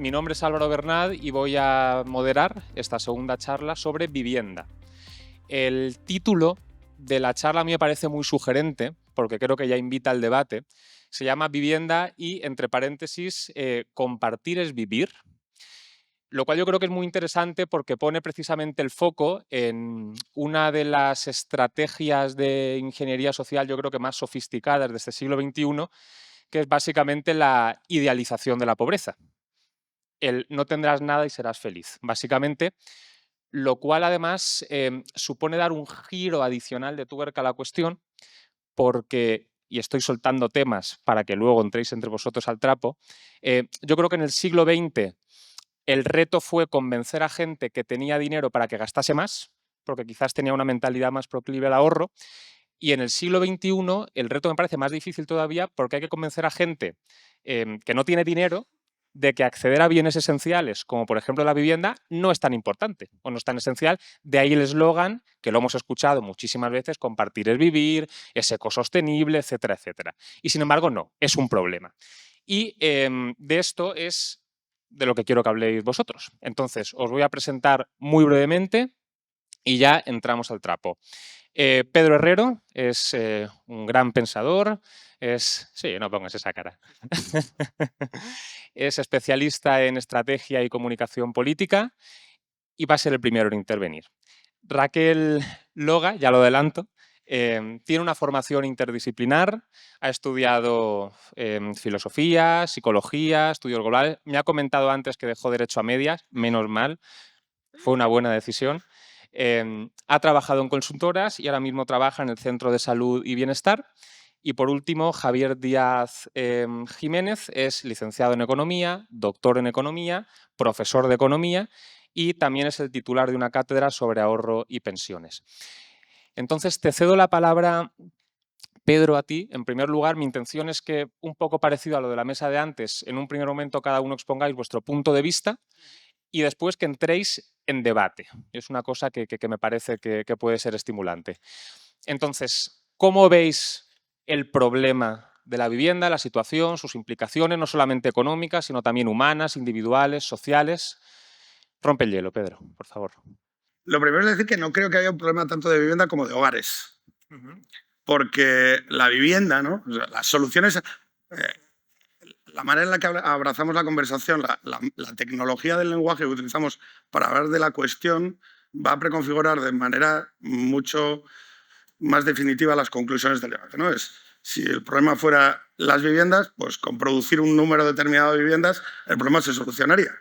Mi nombre es Álvaro Bernat y voy a moderar esta segunda charla sobre vivienda. El título de la charla a mí me parece muy sugerente, porque creo que ya invita al debate. Se llama Vivienda y, entre paréntesis, compartir es vivir. Lo cual yo creo que es muy interesante porque pone precisamente el foco en una de las estrategias de ingeniería social, yo creo que más sofisticadas de este siglo XXI, que es básicamente la idealización de la pobreza. El no tendrás nada y serás feliz, básicamente, lo cual además supone dar un giro adicional de tuerca a la cuestión porque, y estoy soltando temas para que luego entréis entre vosotros al trapo, yo creo que en el siglo XX el reto fue convencer a gente que tenía dinero para que gastase más, porque quizás tenía una mentalidad más proclive al ahorro, y en el siglo XXI el reto me parece más difícil todavía porque hay que convencer a gente que no tiene dinero de que acceder a bienes esenciales, como por ejemplo la vivienda, no es tan importante o no es tan esencial. De ahí el eslogan, que lo hemos escuchado muchísimas veces, compartir es vivir, es ecosostenible, etcétera, etcétera. Y sin embargo, no, es un problema. Y de esto es de lo que quiero que habléis vosotros. Entonces, os voy a presentar muy brevemente y ya entramos al trapo. Pedro Herrero es un gran pensador, sí, no pongas esa cara. Es especialista en estrategia y comunicación política y va a ser el primero en intervenir. Raquel Loga, ya lo adelanto, tiene una formación interdisciplinar, ha estudiado filosofía, psicología, estudios globales. Me ha comentado antes que dejó derecho a medias, menos mal, fue una buena decisión. Ha trabajado en consultoras y ahora mismo trabaja en el Centro de Salud y Bienestar. Y por último, Javier Díaz Jiménez es licenciado en Economía, doctor en Economía, profesor de Economía y también es el titular de una cátedra sobre ahorro y pensiones. Entonces, te cedo la palabra, Pedro, a ti. En primer lugar, mi intención es que, un poco parecido a lo de la mesa de antes, en un primer momento cada uno expongáis vuestro punto de vista y después que entréis en debate. Es una cosa que me parece que puede ser estimulante. Entonces, ¿cómo veis el problema de la vivienda, la situación, sus implicaciones, no solamente económicas, sino también humanas, individuales, sociales? Rompe el hielo, Pedro, por favor. Lo primero es decir que no creo que haya un problema tanto de vivienda como de hogares. Porque la vivienda, ¿no? O sea, las soluciones, la manera en la que abrazamos la conversación, la tecnología del lenguaje que utilizamos para hablar de la cuestión va a preconfigurar de manera mucho más definitiva las conclusiones del debate, ¿no? Si el problema fuera las viviendas, pues con producir un número determinado de viviendas, el problema se solucionaría,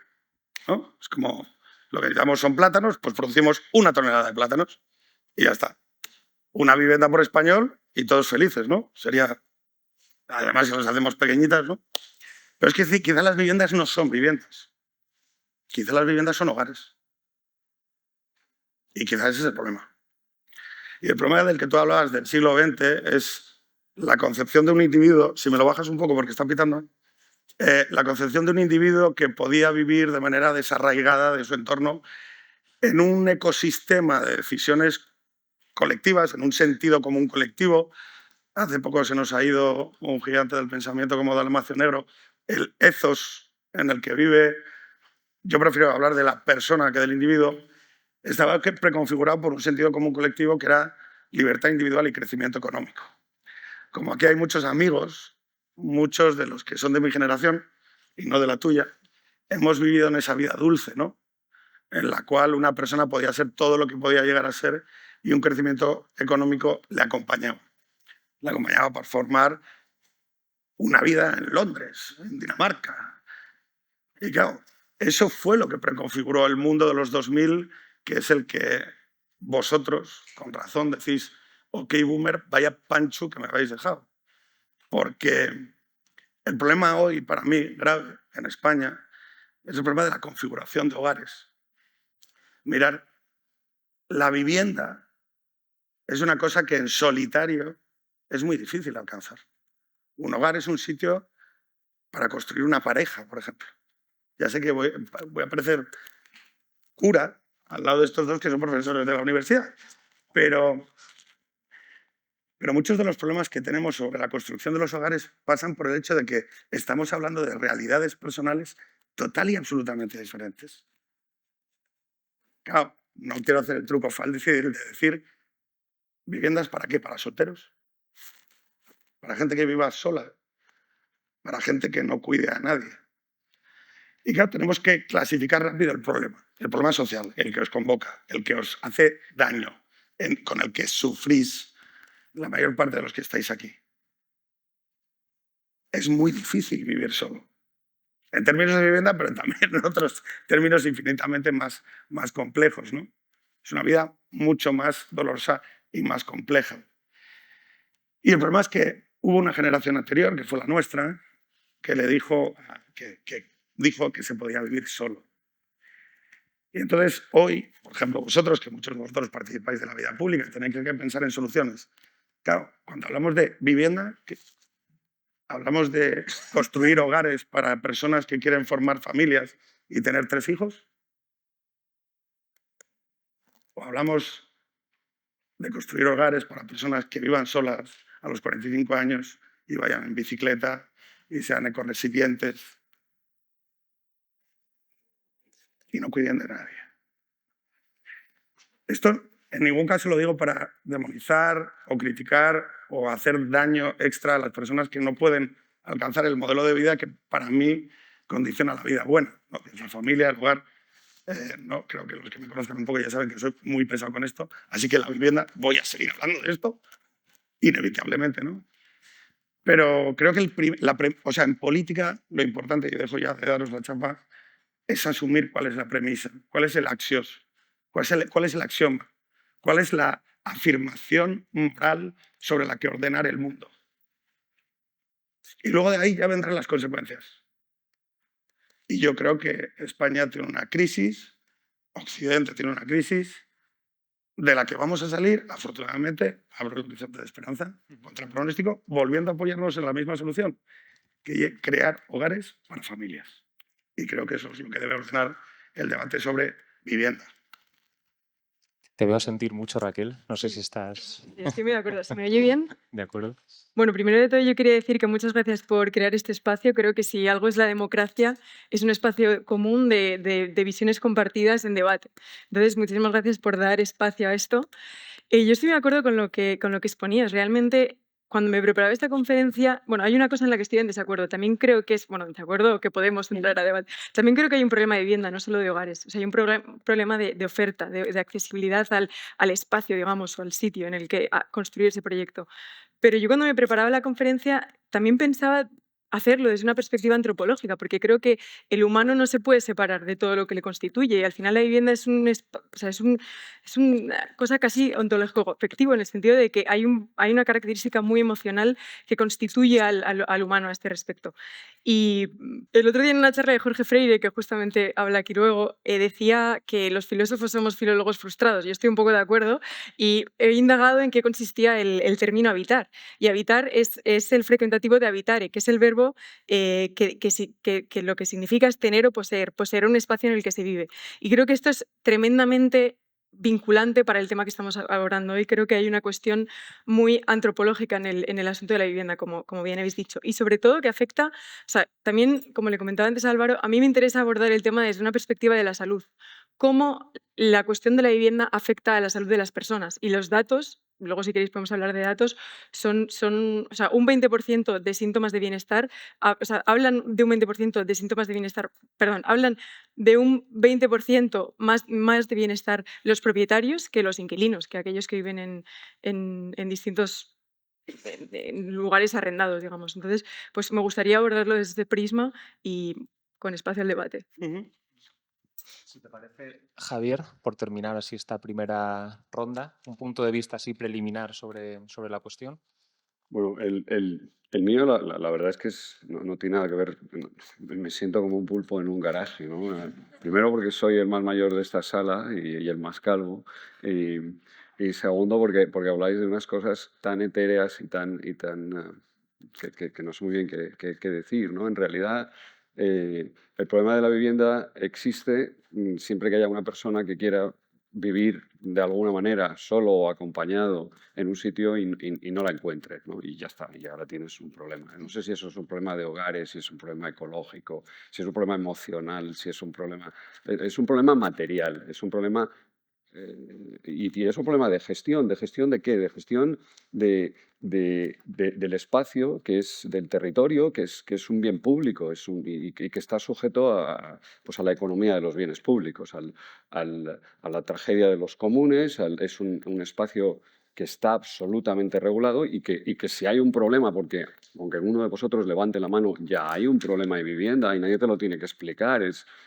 ¿no? Es como lo que necesitamos son plátanos, pues producimos 1 tonelada de plátanos y ya está. Una vivienda por español y todos felices, ¿no? Sería, además si las hacemos pequeñitas, ¿no? Pero es que quizás las viviendas no son viviendas. Quizás las viviendas son hogares. Y quizás ese es el problema. Y el problema del que tú hablabas del siglo XX es la concepción de un individuo, si me lo bajas un poco porque está pitando, la concepción de un individuo que podía vivir de manera desarraigada de su entorno en un ecosistema de decisiones colectivas, en un sentido común colectivo. Hace poco se nos ha ido un gigante del pensamiento como Dalmacio Negro, el ethos en el que vive. Yo prefiero hablar de la persona que del individuo. Estaba preconfigurado por un sentido común colectivo que era libertad individual y crecimiento económico. Como aquí hay muchos amigos, muchos de los que son de mi generación y no de la tuya, hemos vivido en esa vida dulce, ¿no? En la cual una persona podía ser todo lo que podía llegar a ser y un crecimiento económico le acompañaba. Le acompañaba para formar una vida en Londres, en Dinamarca. Y claro, eso fue lo que preconfiguró el mundo de los 2000, que es el que vosotros, con razón, decís, ok, boomer, vaya pancho que me habéis dejado. Porque el problema hoy, para mí, grave, en España, es el problema de la configuración de hogares. Mirar, la vivienda es una cosa que en solitario es muy difícil alcanzar. Un hogar es un sitio para construir una pareja, por ejemplo. Ya sé que voy a parecer cura al lado de estos dos que son profesores de la universidad, pero muchos de los problemas que tenemos sobre la construcción de los hogares pasan por el hecho de que estamos hablando de realidades personales total y absolutamente diferentes. Claro, no quiero hacer el truco fácil de decir viviendas para qué, para solteros, para gente que viva sola, para gente que no cuide a nadie. Y claro, tenemos que clasificar rápido el problema social, el que os convoca, el que os hace daño, con el que sufrís la mayor parte de los que estáis aquí. Es muy difícil vivir solo. En términos de vivienda, pero también en otros términos infinitamente más complejos, ¿no? Es una vida mucho más dolorosa y más compleja. Y el problema es que hubo una generación anterior, que fue la nuestra, que le dijo que se podía vivir solo. Y entonces hoy, por ejemplo, vosotros, que muchos de vosotros participáis de la vida pública, tenéis que pensar en soluciones. Claro, cuando hablamos de vivienda, hablamos de construir hogares para personas que quieren formar familias y tener 3 hijos. O hablamos de construir hogares para personas que vivan solas a los 45 años y vayan en bicicleta y sean ecoresilientes y no cuiden de nadie. Esto en ningún caso lo digo para demonizar o criticar o hacer daño extra a las personas que no pueden alcanzar el modelo de vida que para mí condiciona la vida buena, ¿no? La familia, el hogar. No, creo que los que me conozcan un poco ya saben que soy muy pesado con esto, así que la vivienda, voy a seguir hablando de esto, inevitablemente, ¿no? Pero creo que en política lo importante, y dejo ya de daros la chapa, es asumir cuál es la premisa, cuál es el axios, cuál es el axioma, cuál es la afirmación moral sobre la que ordenar el mundo. Y luego de ahí ya vendrán las consecuencias. Y yo creo que España tiene una crisis, Occidente tiene una crisis, de la que vamos a salir, afortunadamente, abro el horizonte de esperanza, contra el pronóstico, volviendo a apoyarnos en la misma solución, que es crear hogares para familias. Y creo que eso es lo que debe ordenar el debate sobre vivienda. Te veo sentir mucho, Raquel. No sé si estás Estoy muy de acuerdo. ¿Se me oye bien? de acuerdo. Bueno, primero de todo yo quería decir que muchas gracias por crear este espacio. Creo que si algo es la democracia, es un espacio común de visiones compartidas en debate. Entonces, muchísimas gracias por dar espacio a esto. Yo estoy de acuerdo con lo que exponías. Realmente, cuando me preparaba esta conferencia, bueno, hay una cosa en la que estoy en desacuerdo. También creo que es, bueno, en desacuerdo que podemos entrar a debate. También creo que hay un problema de vivienda, no solo de hogares. O sea, hay un problema de oferta, de accesibilidad al espacio, digamos, o al sitio en el que construir ese proyecto. Pero yo cuando me preparaba la conferencia también pensaba hacerlo desde una perspectiva antropológica, porque creo que el humano no se puede separar de todo lo que le constituye y al final la vivienda es una cosa casi ontológico-afectivo en el sentido de que hay una característica muy emocional que constituye al humano a este respecto. Y el otro día en una charla de Jorge Freire, que justamente habla aquí luego, decía que los filósofos somos filólogos frustrados. Yo estoy un poco de acuerdo y he indagado en qué consistía el término habitar. Y habitar es el frecuentativo de habitare, que es el verbo que lo que significa es tener o poseer un espacio en el que se vive. Y creo que esto es tremendamente vinculante para el tema que estamos abordando hoy. Creo que hay una cuestión muy antropológica en el asunto de la vivienda, como bien habéis dicho. Y sobre todo que afecta, o sea, también, como le comentaba antes a Álvaro, a mí me interesa abordar el tema desde una perspectiva de la salud. Cómo la cuestión de la vivienda afecta a la salud de las personas. Y los datos, luego si queréis podemos hablar de datos, son o sea, un 20% de síntomas de bienestar, o sea, hablan de un 20% de síntomas de bienestar, perdón, hablan de un 20% más de bienestar los propietarios que los inquilinos, que aquellos que viven en distintos en lugares arrendados, digamos. Entonces, pues me gustaría abordarlo desde este prisma y con espacio al debate. Si te parece, Javier, por terminar así esta primera ronda, un punto de vista así preliminar sobre la cuestión. Bueno, el mío, la verdad es que no tiene nada que ver. Me siento como un pulpo en un garaje, ¿no? Primero porque soy el más mayor de esta sala y el más calvo. Y segundo porque habláis de unas cosas tan etéreas y tan que no sé muy bien qué decir, ¿no? En realidad, el problema de la vivienda existe siempre que haya una persona que quiera vivir de alguna manera solo o acompañado en un sitio y no la encuentres, ¿no? Y ya está, y ahora tienes un problema. No sé si eso es un problema de hogares, si es un problema ecológico, si es un problema emocional, si es un problema... Es un problema material, es un problema... y es un problema de gestión. ¿De gestión de qué? De gestión del espacio, que es del territorio, que es un bien público y que está sujeto pues a la economía de los bienes públicos, a la tragedia de los comunes. Es un espacio que está absolutamente regulado y que si hay un problema, porque aunque uno de vosotros levante la mano, ya hay un problema de vivienda y nadie te lo tiene que explicar.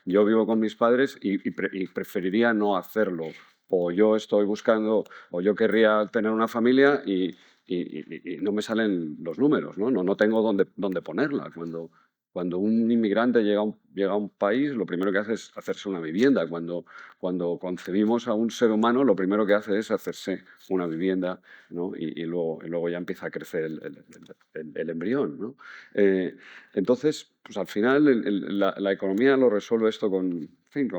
Yo vivo con mis padres y preferiría no hacerlo. O yo estoy buscando, o yo querría tener una familia y no me salen los números, ¿no? No tengo dónde ponerla. Cuando un inmigrante llega a un país, lo primero que hace es hacerse una vivienda. Cuando concebimos a un ser humano, lo primero que hace es hacerse una vivienda, ¿no? Y luego ya empieza a crecer el embrión, ¿no? Entonces, pues al final la economía lo resuelve esto en fin,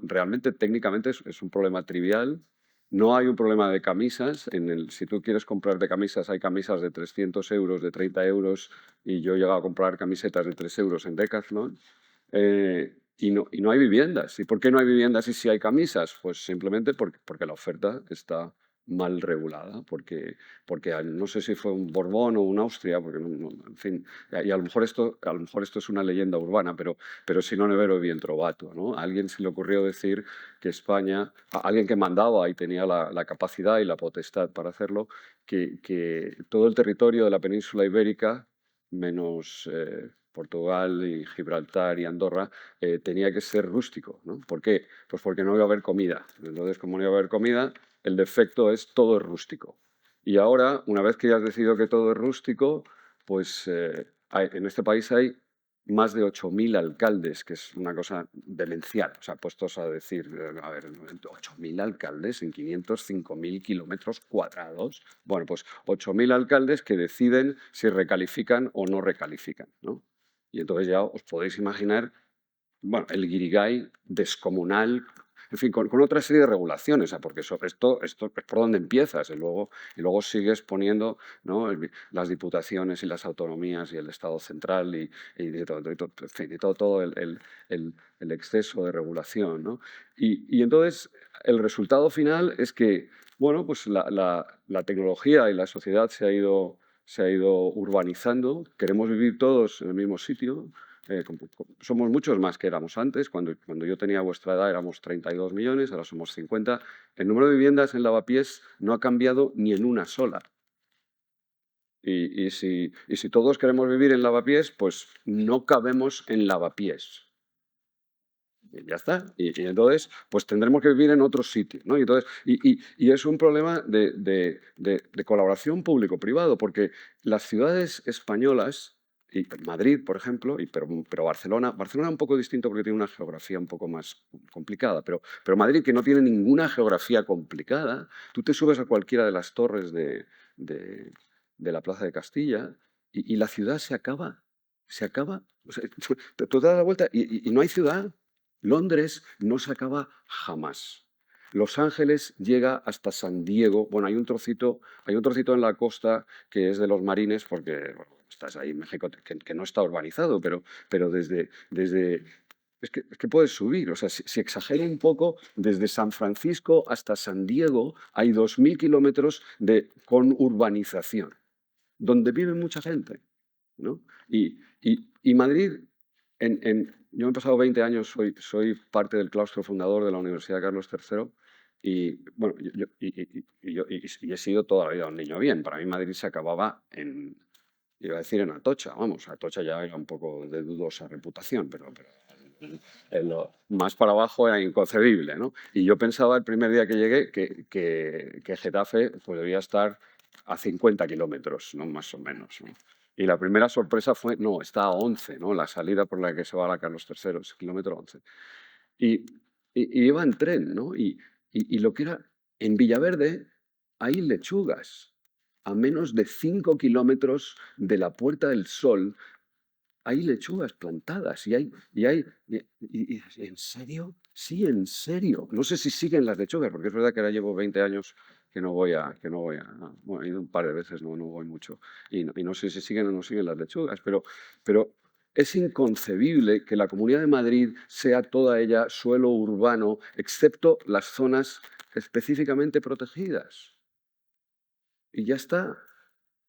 realmente técnicamente es un problema trivial. No hay un problema de camisas. Si tú quieres comprarte camisas, hay camisas de 300 euros, de 30 euros, y yo he llegado a comprar camisetas de 3 euros en Decathlon. Y no hay viviendas. ¿Y por qué no hay viviendas y sí hay camisas? Pues simplemente porque la oferta está mal regulada, porque no sé si fue un Borbón o un Austria, porque en fin, y a lo mejor esto es una leyenda urbana, pero si non è vero bien trovato, ¿no? A alguien se le ocurrió decir que España, alguien que mandaba y tenía la capacidad y la potestad para hacerlo, que todo el territorio de la península ibérica, menos Portugal y Gibraltar y Andorra, tenía que ser rústico, ¿no? ¿Por qué? Pues porque no iba a haber comida. Entonces, como no iba a haber comida, el defecto es todo es rústico. Y ahora, una vez que ya has decidido que todo es rústico, pues en este país hay más de 8.000 alcaldes, que es una cosa demencial. O sea, puestos a decir, a ver, 8.000 alcaldes en 505.000 kilómetros cuadrados. Bueno, pues 8.000 alcaldes que deciden si recalifican o no recalifican, ¿no? Y entonces ya os podéis imaginar, bueno, el guirigay descomunal, en fin, con otra serie de regulaciones, porque esto es por donde empiezas y luego sigues poniendo, ¿no? Las diputaciones y las autonomías y el Estado central y todo el exceso de regulación, ¿no? Y entonces el resultado final es que, bueno, pues la tecnología y la sociedad se ha ido urbanizando, queremos vivir todos en el mismo sitio. Somos muchos más que éramos antes. Cuando yo tenía vuestra edad éramos 32 millones, ahora somos 50. El número de viviendas en Lavapiés no ha cambiado ni en una sola. Y si todos queremos vivir en Lavapiés, pues no cabemos en Lavapiés. Y ya está. Y entonces, pues tendremos que vivir en otro sitio, ¿no? Y es un problema de colaboración público-privado, porque las ciudades españolas, y Madrid, por ejemplo, pero Barcelona un poco distinto porque tiene una geografía un poco más complicada, pero Madrid, que no tiene ninguna geografía complicada, tú te subes a cualquiera de las torres de la Plaza de Castilla y la ciudad se acaba. O sea, tú te das la vuelta y no hay ciudad. Londres no se acaba jamás. Los Ángeles llega hasta San Diego. Bueno, hay un trocito en la costa que es de los marines, porque bueno, estás ahí en México, que no está urbanizado, pero desde es que puedes subir. O sea, si exagero un poco, desde San Francisco hasta San Diego hay 2.000 kilómetros con urbanización, donde vive mucha gente, ¿no? Y Madrid, yo he pasado 20 años, soy parte del claustro fundador de la Universidad Carlos III y, bueno, yo he sido toda la vida un niño bien. Para mí Madrid se acababa iba a decir en Atocha, vamos, Atocha ya era un poco de dudosa reputación, pero más para abajo era inconcebible, ¿no? Y yo pensaba el primer día que llegué que Getafe pues, debía estar a 50 kilómetros, ¿no? Más o menos, ¿no? Y la primera sorpresa fue, no, está a 11, ¿no? La salida por la que se va a la Carlos III, es kilómetro 11. Y iba en tren, ¿no? Y lo que era, en Villaverde hay lechugas. A menos de 5 kilómetros de la Puerta del Sol hay lechugas plantadas. ¿En serio? Sí, en serio. No sé si siguen las lechugas, porque es verdad que ahora llevo 20 años que no voy a... Bueno, he ido un par de veces, no voy mucho. Y no sé si siguen o no siguen las lechugas, pero es inconcebible que la Comunidad de Madrid sea toda ella suelo urbano, excepto las zonas específicamente protegidas. Y ya está.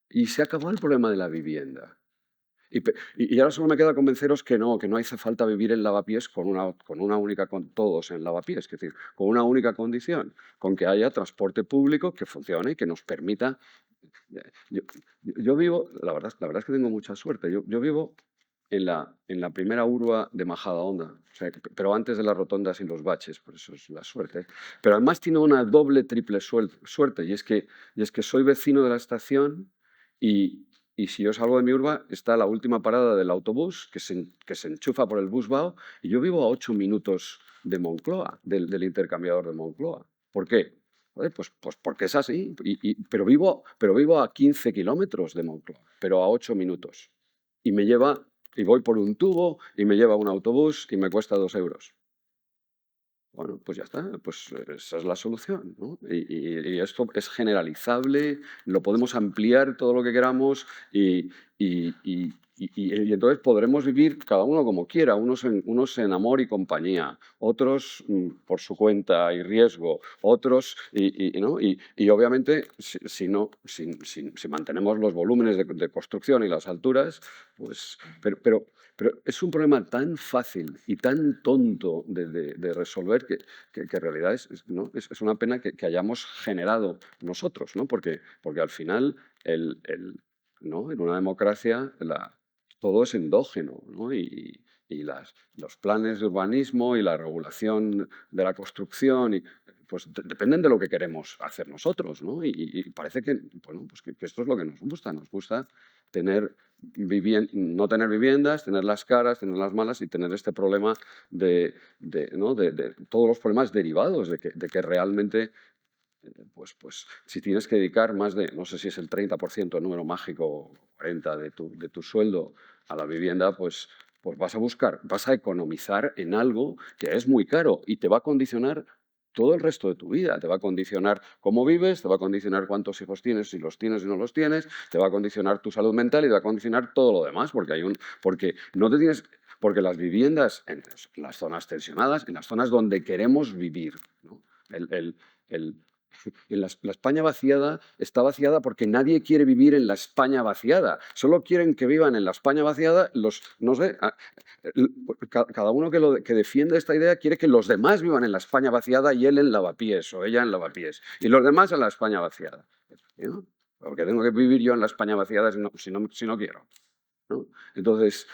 Y se acabó el problema de la vivienda. Y ahora solo me queda convenceros que no hace falta vivir en Lavapiés con una única, con todos en Lavapiés, es decir, con una única condición, con que haya transporte público que funcione y que nos permita. Yo, yo vivo, la verdad es que tengo mucha suerte. Yo vivo en la primera urba de Majadahonda, o sea, pero antes de las rotondas y los baches, por eso es la suerte. Pero además tiene una doble, triple suerte, y es que soy vecino de la estación y si yo salgo de mi urba está la última parada del autobús que se enchufa por el Busbao y yo vivo a 8 minutos de Moncloa, del intercambiador de Moncloa. ¿Por qué? Joder, pues porque es así, pero vivo a 15 kilómetros de Moncloa, pero a 8 minutos. Y me lleva, y voy por un tubo, y me lleva un autobús, y me cuesta 2 euros. Bueno, pues ya está, pues esa es la solución, ¿no? Y esto es generalizable, lo podemos ampliar todo lo que queramos y entonces podremos vivir cada uno como quiera, unos en amor y compañía, otros por su cuenta y riesgo, otros, ¿no? Y obviamente si mantenemos los volúmenes de construcción y las alturas, pues, pero es un problema tan fácil y tan tonto de resolver que en realidad ¿no? es una pena que hayamos generado nosotros, ¿no? Porque al final, ¿no? En una democracia todo es endógeno, ¿no? Los planes de urbanismo y la regulación de la construcción pues dependen de lo que queremos hacer nosotros, ¿no? Y parece que, bueno, pues que esto es lo que nos gusta tener no tener viviendas, tenerlas caras, tenerlas malas y tener este problema ¿no? de todos los problemas derivados de que realmente, pues si tienes que dedicar más de, no sé si es el 30%, el número mágico, o 40% de tu sueldo a la vivienda, pues vas a economizar en algo que es muy caro y te va a condicionar todo el resto de tu vida. Te va a condicionar cómo vives, te va a condicionar cuántos hijos tienes, si los tienes y no los tienes, te va a condicionar tu salud mental y te va a condicionar todo lo demás, porque no te tienes, porque las viviendas en las zonas tensionadas, en las zonas donde queremos vivir, ¿no? La España vaciada está vaciada porque nadie quiere vivir en la España vaciada. Solo quieren que vivan en la España vaciada no sé, cada uno que defiende esta idea quiere que los demás vivan en la España vaciada y él en Lavapiés o ella en Lavapiés. Y los demás en la España vaciada. ¿No? Porque tengo que vivir yo en la España vaciada si no quiero. ¿No? Entonces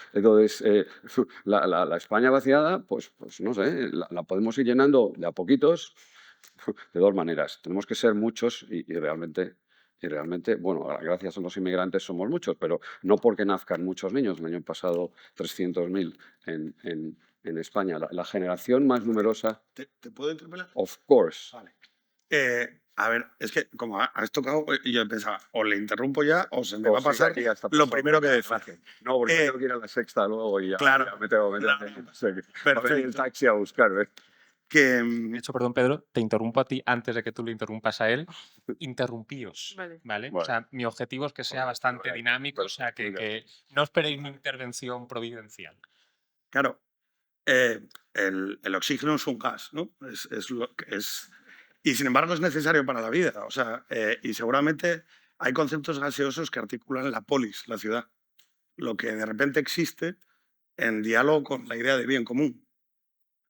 la España vaciada, pues no sé, la podemos ir llenando de a poquitos, de dos maneras. Tenemos que ser muchos y realmente, bueno, gracias a los inmigrantes somos muchos, pero no porque nazcan muchos niños. El año pasado 300.000 en España. La generación más numerosa... ¿Te puedo interpelar? Of course. Vale. A ver, es que como has tocado, yo pensaba, o le interrumpo ya o se me va a pasar lo primero que decís. No, porque tengo que ir a la sexta luego y ya, claro, ya me tengo claro. Perfecto. El taxi a buscar. De hecho, perdón, Pedro, te interrumpo a ti antes de que tú le interrumpas a él. Interrumpíos, Vale. ¿vale? Vale. O sea, mi objetivo es que sea bastante dinámico, o sea, que no esperéis mi intervención providencial. Claro, el oxígeno es un gas, ¿no? Es lo que es. Y sin embargo es necesario para la vida. O sea, y seguramente hay conceptos gaseosos que articulan la polis, la ciudad. Lo que de repente existe en diálogo con la idea de bien común.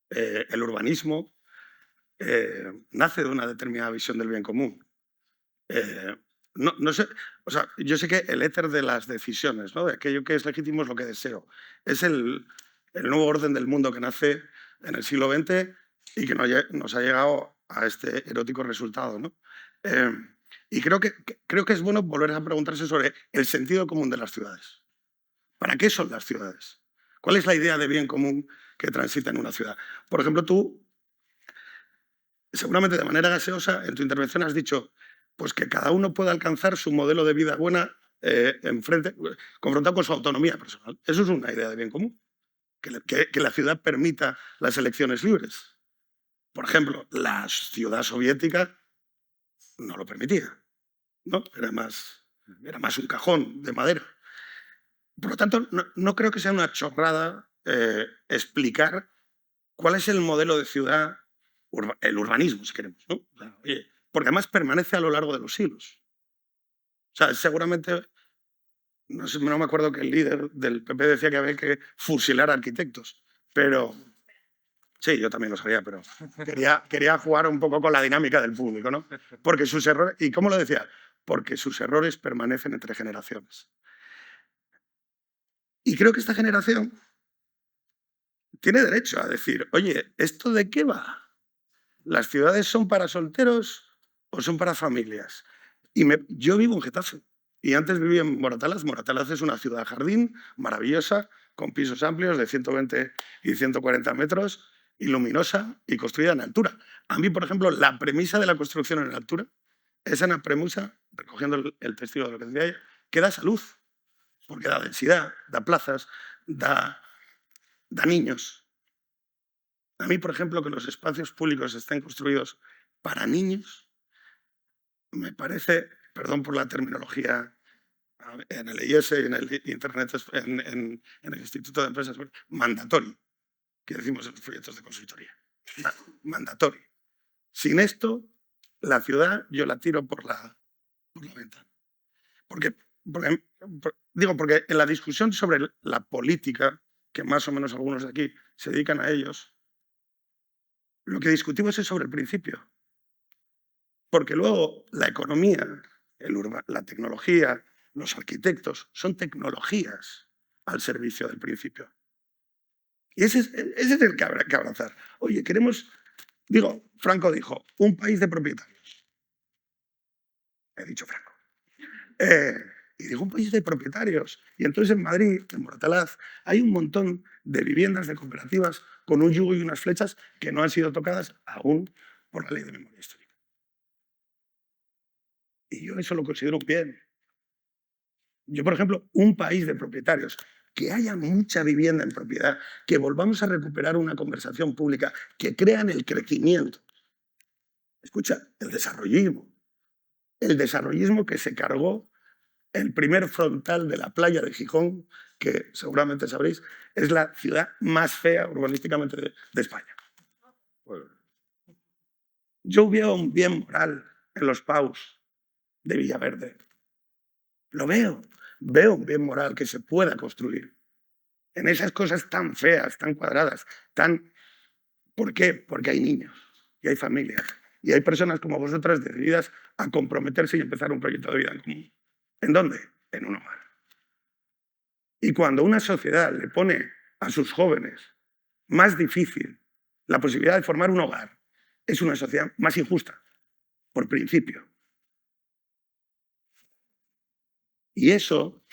El urbanismo nace de una determinada visión del bien común. No sé, o sea, yo sé que el éter de las decisiones, ¿no? De aquello que es legítimo es lo que deseo. Es el nuevo orden del mundo que nace en el siglo XX y que nos ha llegado a este erótico resultado, ¿no? Y creo que es bueno volver a preguntarse sobre el sentido común de las ciudades. ¿Para qué son las ciudades? ¿Cuál es la idea de bien común que transita en una ciudad? Por ejemplo, tú, seguramente de manera gaseosa, en tu intervención has dicho pues que cada uno pueda alcanzar su modelo de vida buena confrontado con su autonomía personal. Eso es una idea de bien común. Que la ciudad permita las elecciones libres. Por ejemplo, la ciudad soviética no lo permitía, ¿no? Era más un cajón de madera. Por lo tanto, no creo que sea una chorrada explicar cuál es el modelo de ciudad, el urbanismo, si queremos, ¿no? O sea, oye, porque además permanece a lo largo de los siglos. O sea, seguramente, no me acuerdo que el líder del PP decía que había que fusilar arquitectos, pero sí, yo también lo sabía, pero quería jugar un poco con la dinámica del público, ¿no? Porque sus errores, ¿y cómo lo decía? Porque sus errores permanecen entre generaciones. Y creo que esta generación tiene derecho a decir, oye, ¿esto de qué va? ¿Las ciudades son para solteros o son para familias? Yo vivo en Getafe y antes vivía en Moratalaz. Moratalaz es una ciudad jardín maravillosa, con pisos amplios de 120 y 140 metros, y luminosa y construida en altura. A mí, por ejemplo, la premisa de la construcción en altura es una premisa, recogiendo el testigo de lo que decía ella, que da salud, porque da densidad, da plazas, da niños. A mí, por ejemplo, que los espacios públicos estén construidos para niños, me parece, perdón por la terminología en el IES y en el Internet, en el Instituto de Empresas, mandatorio, que decimos en los proyectos de consultoría. Mandatorio. Sin esto, la ciudad yo la tiro por la ventana. Porque en la discusión sobre la política, que más o menos algunos de aquí se dedican a ellos, lo que discutimos es sobre el principio. Porque luego la economía, la tecnología, los arquitectos son tecnologías al servicio del principio. Y ese es el que habrá que abrazar. Oye, Franco dijo, un país de propietarios. He dicho Franco. Y digo, un país de propietarios. Y entonces en Madrid, en Moratalaz, hay un montón de viviendas, de cooperativas, con un yugo y unas flechas que no han sido tocadas aún por la ley de memoria histórica. Y yo eso lo considero bien. Yo, por ejemplo, un país de propietarios, que haya mucha vivienda en propiedad, que volvamos a recuperar una conversación pública, que crean el crecimiento. Escucha, el desarrollismo que se cargó el primer frontal de la playa de Gijón, que seguramente sabréis, es la ciudad más fea urbanísticamente de España. Yo veo un bien moral en los PAUs de Villaverde. Lo veo. Veo un bien moral que se pueda construir. En esas cosas tan feas, tan cuadradas, ¿Por qué? Porque hay niños y hay familias. Y hay personas como vosotras decididas a comprometerse y empezar un proyecto de vida en común. ¿En dónde? En un hogar. Y cuando una sociedad le pone a sus jóvenes más difícil la posibilidad de formar un hogar, es una sociedad más injusta, por principio. Y eso,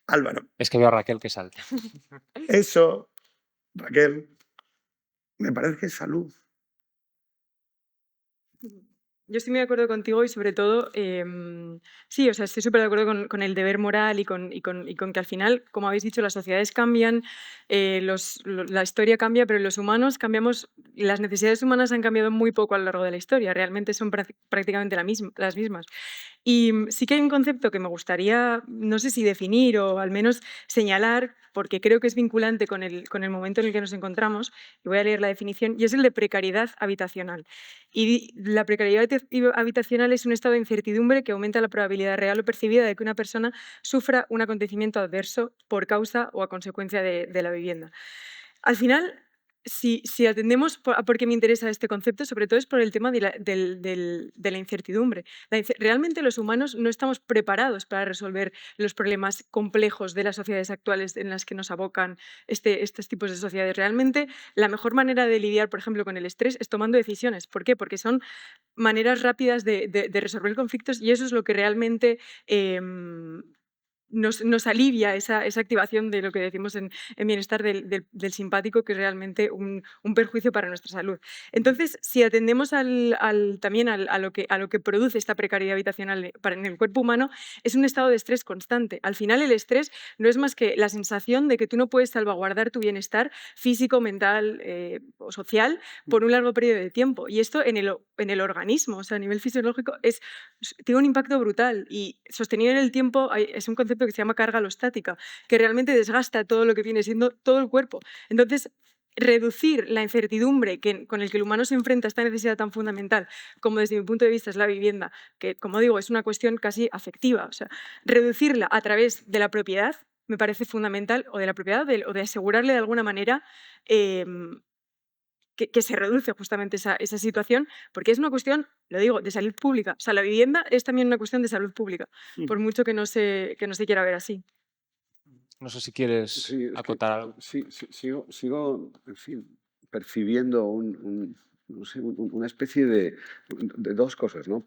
Álvaro. Es que veo a Raquel que salta. Eso, Raquel, me parece que es salud. Yo estoy muy de acuerdo contigo y sobre todo, sí, o sea, estoy súper de acuerdo con el deber moral y con que al final, como habéis dicho, las sociedades cambian, la historia cambia, pero los humanos cambiamos, las necesidades humanas han cambiado muy poco a lo largo de la historia, realmente son prácticamente las mismas. Y sí que hay un concepto que me gustaría, no sé si definir o al menos señalar, porque creo que es vinculante con el momento en el que nos encontramos, y voy a leer la definición, y es el de precariedad habitacional. Y la precariedad habitacional es un estado de incertidumbre que aumenta la probabilidad real o percibida de que una persona sufra un acontecimiento adverso por causa o a consecuencia de la vivienda. Al final, si atendemos por qué me interesa este concepto, sobre todo es por el tema de la incertidumbre. Realmente los humanos no estamos preparados para resolver los problemas complejos de las sociedades actuales en las que nos abocan estos tipos de sociedades. Realmente la mejor manera de lidiar, por ejemplo, con el estrés es tomando decisiones. ¿Por qué? Porque son maneras rápidas de resolver conflictos y eso es lo que realmente nos alivia esa activación de lo que decimos en bienestar del simpático, que es realmente un perjuicio para nuestra salud. Entonces, si atendemos también a lo que produce esta precariedad habitacional en el cuerpo humano, es un estado de estrés constante. Al final, el estrés no es más que la sensación de que tú no puedes salvaguardar tu bienestar físico, mental o social por un largo periodo de tiempo. Y esto en el organismo, o sea, a nivel fisiológico, tiene un impacto brutal, y sostenido en el tiempo es un concepto que se llama carga alostática, que realmente desgasta todo lo que viene siendo todo el cuerpo. Entonces, reducir la incertidumbre con el que el humano se enfrenta a esta necesidad tan fundamental, como desde mi punto de vista es la vivienda, que, como digo, es una cuestión casi afectiva, o sea, reducirla a través de la propiedad me parece fundamental, o de la propiedad o de asegurarle de alguna manera que se reduce justamente esa situación, porque es una cuestión, lo digo, de salud pública. O sea, la vivienda es también una cuestión de salud pública, por mucho que no se quiera ver así. No sé si quieres Sí, es que acotar algo. sigo, en fin, percibiendo no sé, una especie de dos cosas, ¿no?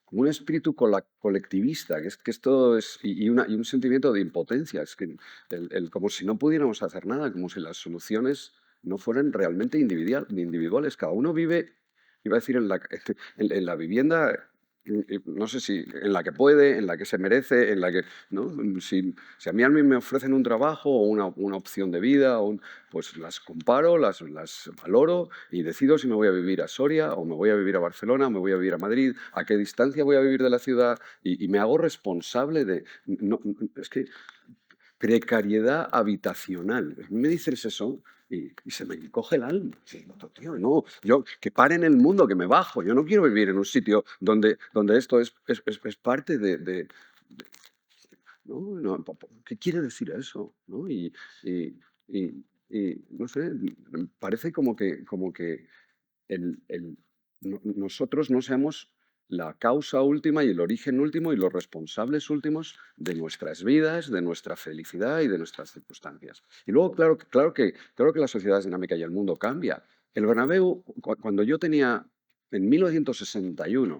Como un espíritu colectivista, que esto es, y un sentimiento de impotencia, es que como si no pudiéramos hacer nada, como si las soluciones no fueran realmente individuales. Cada uno vive, iba a decir, en la vivienda, no sé si en la que puede, en la que se merece, en la que, ¿no? Si a mí me ofrecen un trabajo o una opción de vida, pues las comparo, las valoro y decido si me voy a vivir a Soria o me voy a vivir a Barcelona o me voy a vivir a Madrid, a qué distancia voy a vivir de la ciudad, y me hago responsable de... es que precariedad habitacional. Me dices eso y se me encoge el alma. Tío, no, que pare en el mundo, que me bajo. Yo no quiero vivir en un sitio donde esto es parte de ¿no? No, ¿qué quiere decir eso? ¿No? No sé, parece como que nosotros no seamos la causa última y el origen último y los responsables últimos de nuestras vidas, de nuestra felicidad y de nuestras circunstancias. Y luego, claro que la sociedad es dinámica y el mundo cambia. El Bernabéu, cuando yo tenía, en 1961,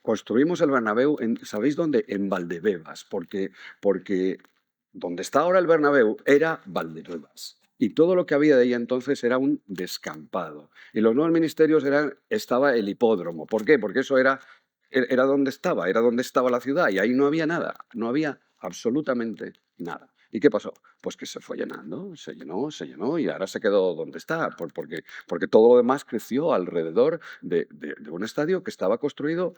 construimos el Bernabéu, ¿sabéis dónde? En Valdebebas, porque donde está ahora el Bernabéu era Valdebebas. Y todo lo que había de ahí entonces era un descampado. Y los nuevos ministerios estaba el hipódromo. ¿Por qué? Porque eso era donde estaba la ciudad, y ahí no había nada, no había absolutamente nada. ¿Y qué pasó? Pues que se fue llenando, se llenó y ahora se quedó donde está, porque todo lo demás creció alrededor de un estadio que estaba construido,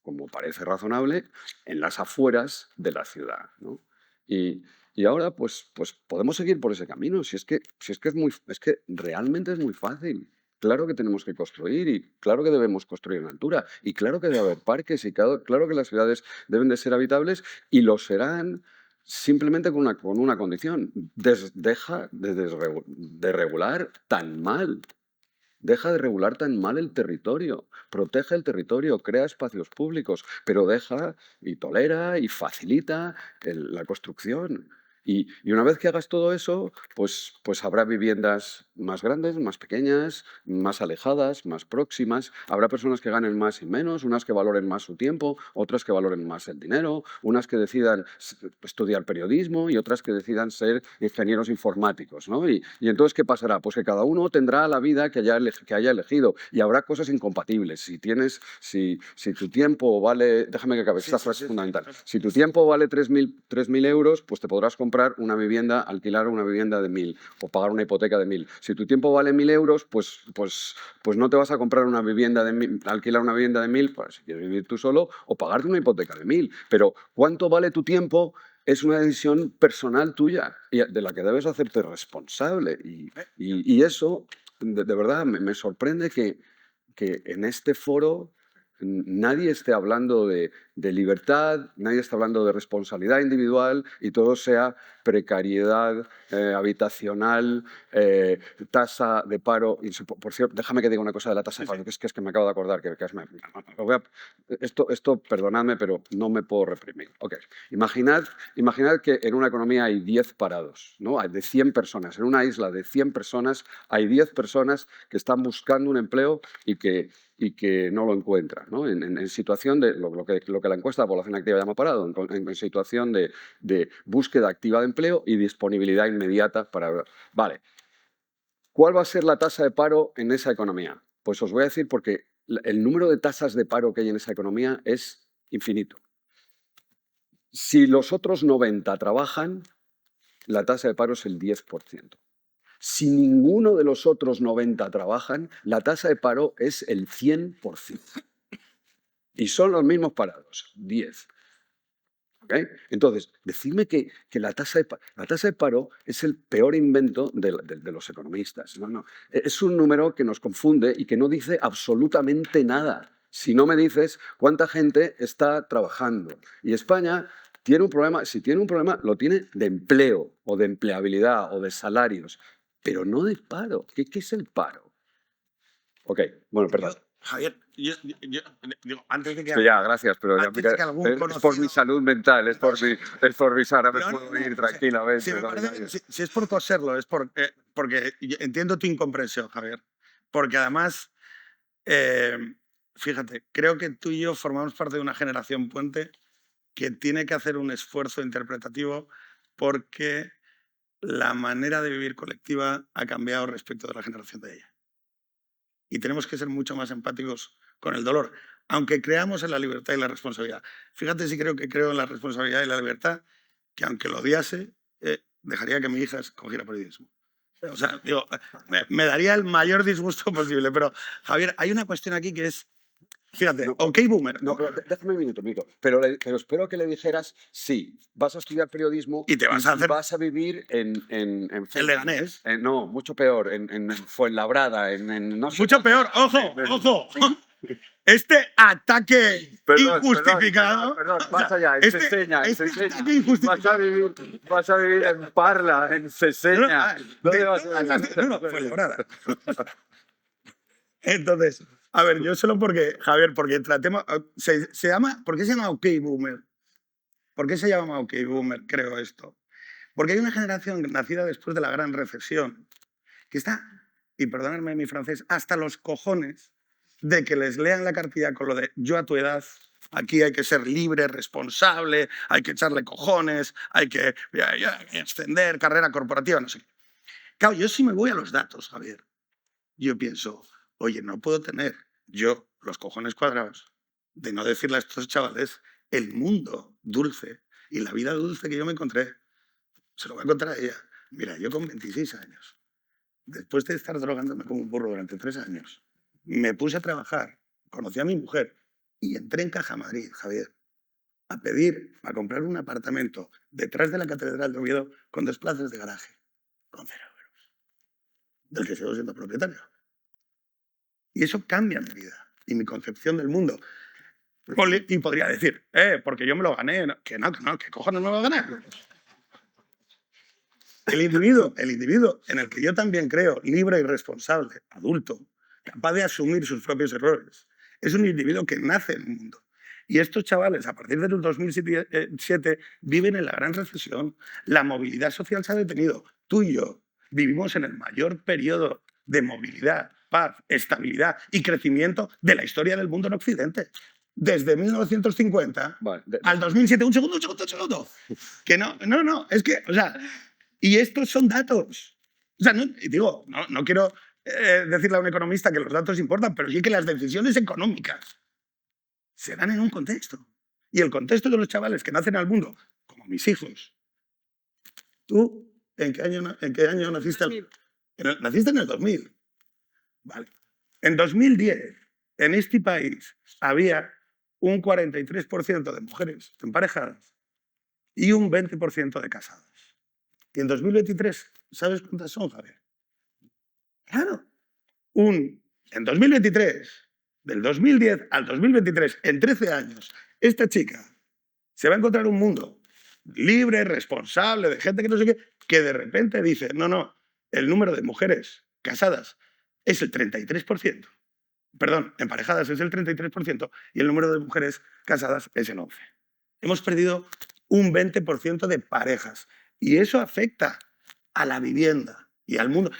como parece razonable, en las afueras de la ciudad, ¿no? Y ahora pues podemos seguir por ese camino. Si es que realmente es muy fácil. Claro que tenemos que construir, y claro que debemos construir en altura, y claro que debe haber parques, y claro que las ciudades deben de ser habitables, y lo serán simplemente con una condición: deja de regular tan mal. Deja de regular tan mal el territorio, protege el territorio, crea espacios públicos, pero deja y tolera y facilita la construcción. Y una vez que hagas todo eso, pues habrá viviendas más grandes, más pequeñas, más alejadas, más próximas. Habrá personas que ganen más y menos, unas que valoren más su tiempo, otras que valoren más el dinero, unas que decidan estudiar periodismo y otras que decidan ser ingenieros informáticos, ¿no? Y entonces, ¿qué pasará? Pues que cada uno tendrá la vida que haya elegido, y habrá cosas incompatibles. Si tu tiempo vale... Déjame que acabe, esta frase es fundamental. Si tu tiempo vale 3.000 euros, pues te podrás comprar una vivienda, alquilar una vivienda de 1.000 o pagar una hipoteca de 1.000. Si tu tiempo vale 1.000 euros, pues no te vas a comprar una vivienda de 1.000, alquilar una vivienda de 1.000, pues si quieres vivir tú solo, o pagarte una hipoteca de 1.000. Pero ¿cuánto vale tu tiempo? Es una decisión personal tuya y de la que debes hacerte responsable. Y eso, de verdad, me sorprende que en este foro nadie esté hablando de libertad, nadie está hablando de responsabilidad individual, y todo sea precariedad habitacional, tasa de paro. Por cierto, déjame que diga una cosa de la tasa de paro, que es que me acabo de acordar. Esto, perdonadme, pero no me puedo reprimir. Okay. Imaginad que en una economía hay 10 parados, ¿no? Hay de 100 personas. En una isla de 100 personas hay 10 personas que están buscando un empleo y que no lo encuentran, ¿no? En situación de lo que que la encuesta de población activa llama parado, en situación de búsqueda activa de empleo y disponibilidad inmediata para... Vale. ¿Cuál va a ser la tasa de paro en esa economía? Pues os voy a decir porque el número de tasas de paro que hay en esa economía es infinito. Si los otros 90 trabajan, la tasa de paro es el 10%. Si ninguno de los otros 90 trabajan, la tasa de paro es el 100%. Y son los mismos parados, 10. ¿Okay? Entonces, decidme que la tasa de paro es el peor invento de los economistas. No. Es un número que nos confunde y que no dice absolutamente nada. Si no me dices cuánta gente está trabajando. Y España tiene un problema, si tiene un problema, lo tiene de empleo o de empleabilidad o de salarios, pero no de paro. ¿Qué es el paro? Ok, bueno, perdón. Javier, yo digo, antes de que... Sí, ya, gracias, pero ya antes de que algún es por conocido- mi salud mental, es por mi ahora me No, puedo no, ir no, tranquilamente. Si, me ¿no? parece- si es por coserlo, es porque yo entiendo tu incomprensión, Javier. Porque además, fíjate, creo que tú y yo formamos parte de una generación puente que tiene que hacer un esfuerzo interpretativo porque la manera de vivir colectiva ha cambiado respecto de la generación de ella. Y tenemos que ser mucho más empáticos con el dolor, aunque creamos en la libertad y la responsabilidad. Fíjate si creo en la responsabilidad y la libertad, que aunque lo odiase, dejaría que mi hija escogiera periodismo. O sea, digo, me daría el mayor disgusto posible. Pero, Javier, hay una cuestión aquí que es, fíjate, No, ok, boomer. No, pero déjame un minuto, Mico. Pero espero que le dijeras, sí, vas a estudiar periodismo Y te vas a hacer- vas a vivir en El Leganés. no, mucho peor, en Fuenlabrada, no sé. Mucho peor, ojo. Este ataque injustificado. Perdón, vas allá, en Este- Seseña, este en Seseña. ataque injustificado. Vas a vivir en Parla, en Seseña. ¿Dónde vas a vivir? No, Fuenlabrada. Entonces, a ver, yo solo porque, Javier, porque tratemos. Se llama, ¿por qué se llama OK Boomer? ¿Por qué se llama OK Boomer? Creo esto. Porque hay una generación nacida después de la gran recesión que está, y perdonadme mi francés, hasta los cojones de que les lean la cartilla con lo de yo a tu edad, aquí hay que ser libre, responsable, hay que echarle cojones, hay que extender carrera corporativa, no sé qué. Claro, yo sí me voy a los datos, Javier. Yo pienso, oye, no puedo tener yo los cojones cuadrados de no decirle a estos chavales el mundo dulce y la vida dulce que yo me encontré. Se lo voy a contar a ella. Mira, yo con 26 años, después de estar drogándome como un burro durante 3 años, me puse a trabajar, conocí a mi mujer y entré en Caja Madrid, Javier, a comprar un apartamento detrás de la Catedral de Oviedo con 2 plazas de garaje, con 0 euros, del que sigo siendo propietario. Y eso cambia mi vida y mi concepción del mundo. Y podría decir, porque yo me lo gané, que no, que cojones me lo gané. El individuo en el que yo también creo, libre y responsable, adulto, capaz de asumir sus propios errores, es un individuo que nace en el mundo. Y estos chavales, a partir del 2007, viven en la gran recesión. La movilidad social se ha detenido. Tú y yo vivimos en el mayor periodo de movilidad, paz, estabilidad y crecimiento de la historia del mundo en Occidente. Desde 1950 al 2007. Un segundo. Que no, es que, o sea, y estos son datos. O sea, no quiero decirle a un economista que los datos importan, pero sí que las decisiones económicas se dan en un contexto. Y el contexto de los chavales que nacen al mundo, como mis hijos. ¿Tú en qué año naciste? 2000. Naciste en el 2000. Vale. En 2010, en este país, había un 43% de mujeres emparejadas y un 20% de casadas. Y en 2023, ¿sabes cuántas son, Javier? Claro. En 2023, del 2010 al 2023, en 13 años, esta chica se va a encontrar un mundo libre, responsable, de gente que no sé qué, que de repente dice, no, el número de mujeres casadas es el 33%. Perdón, emparejadas es el 33% y el número de mujeres casadas es el 11%. Hemos perdido un 20% de parejas y eso afecta a la vivienda y al mundo.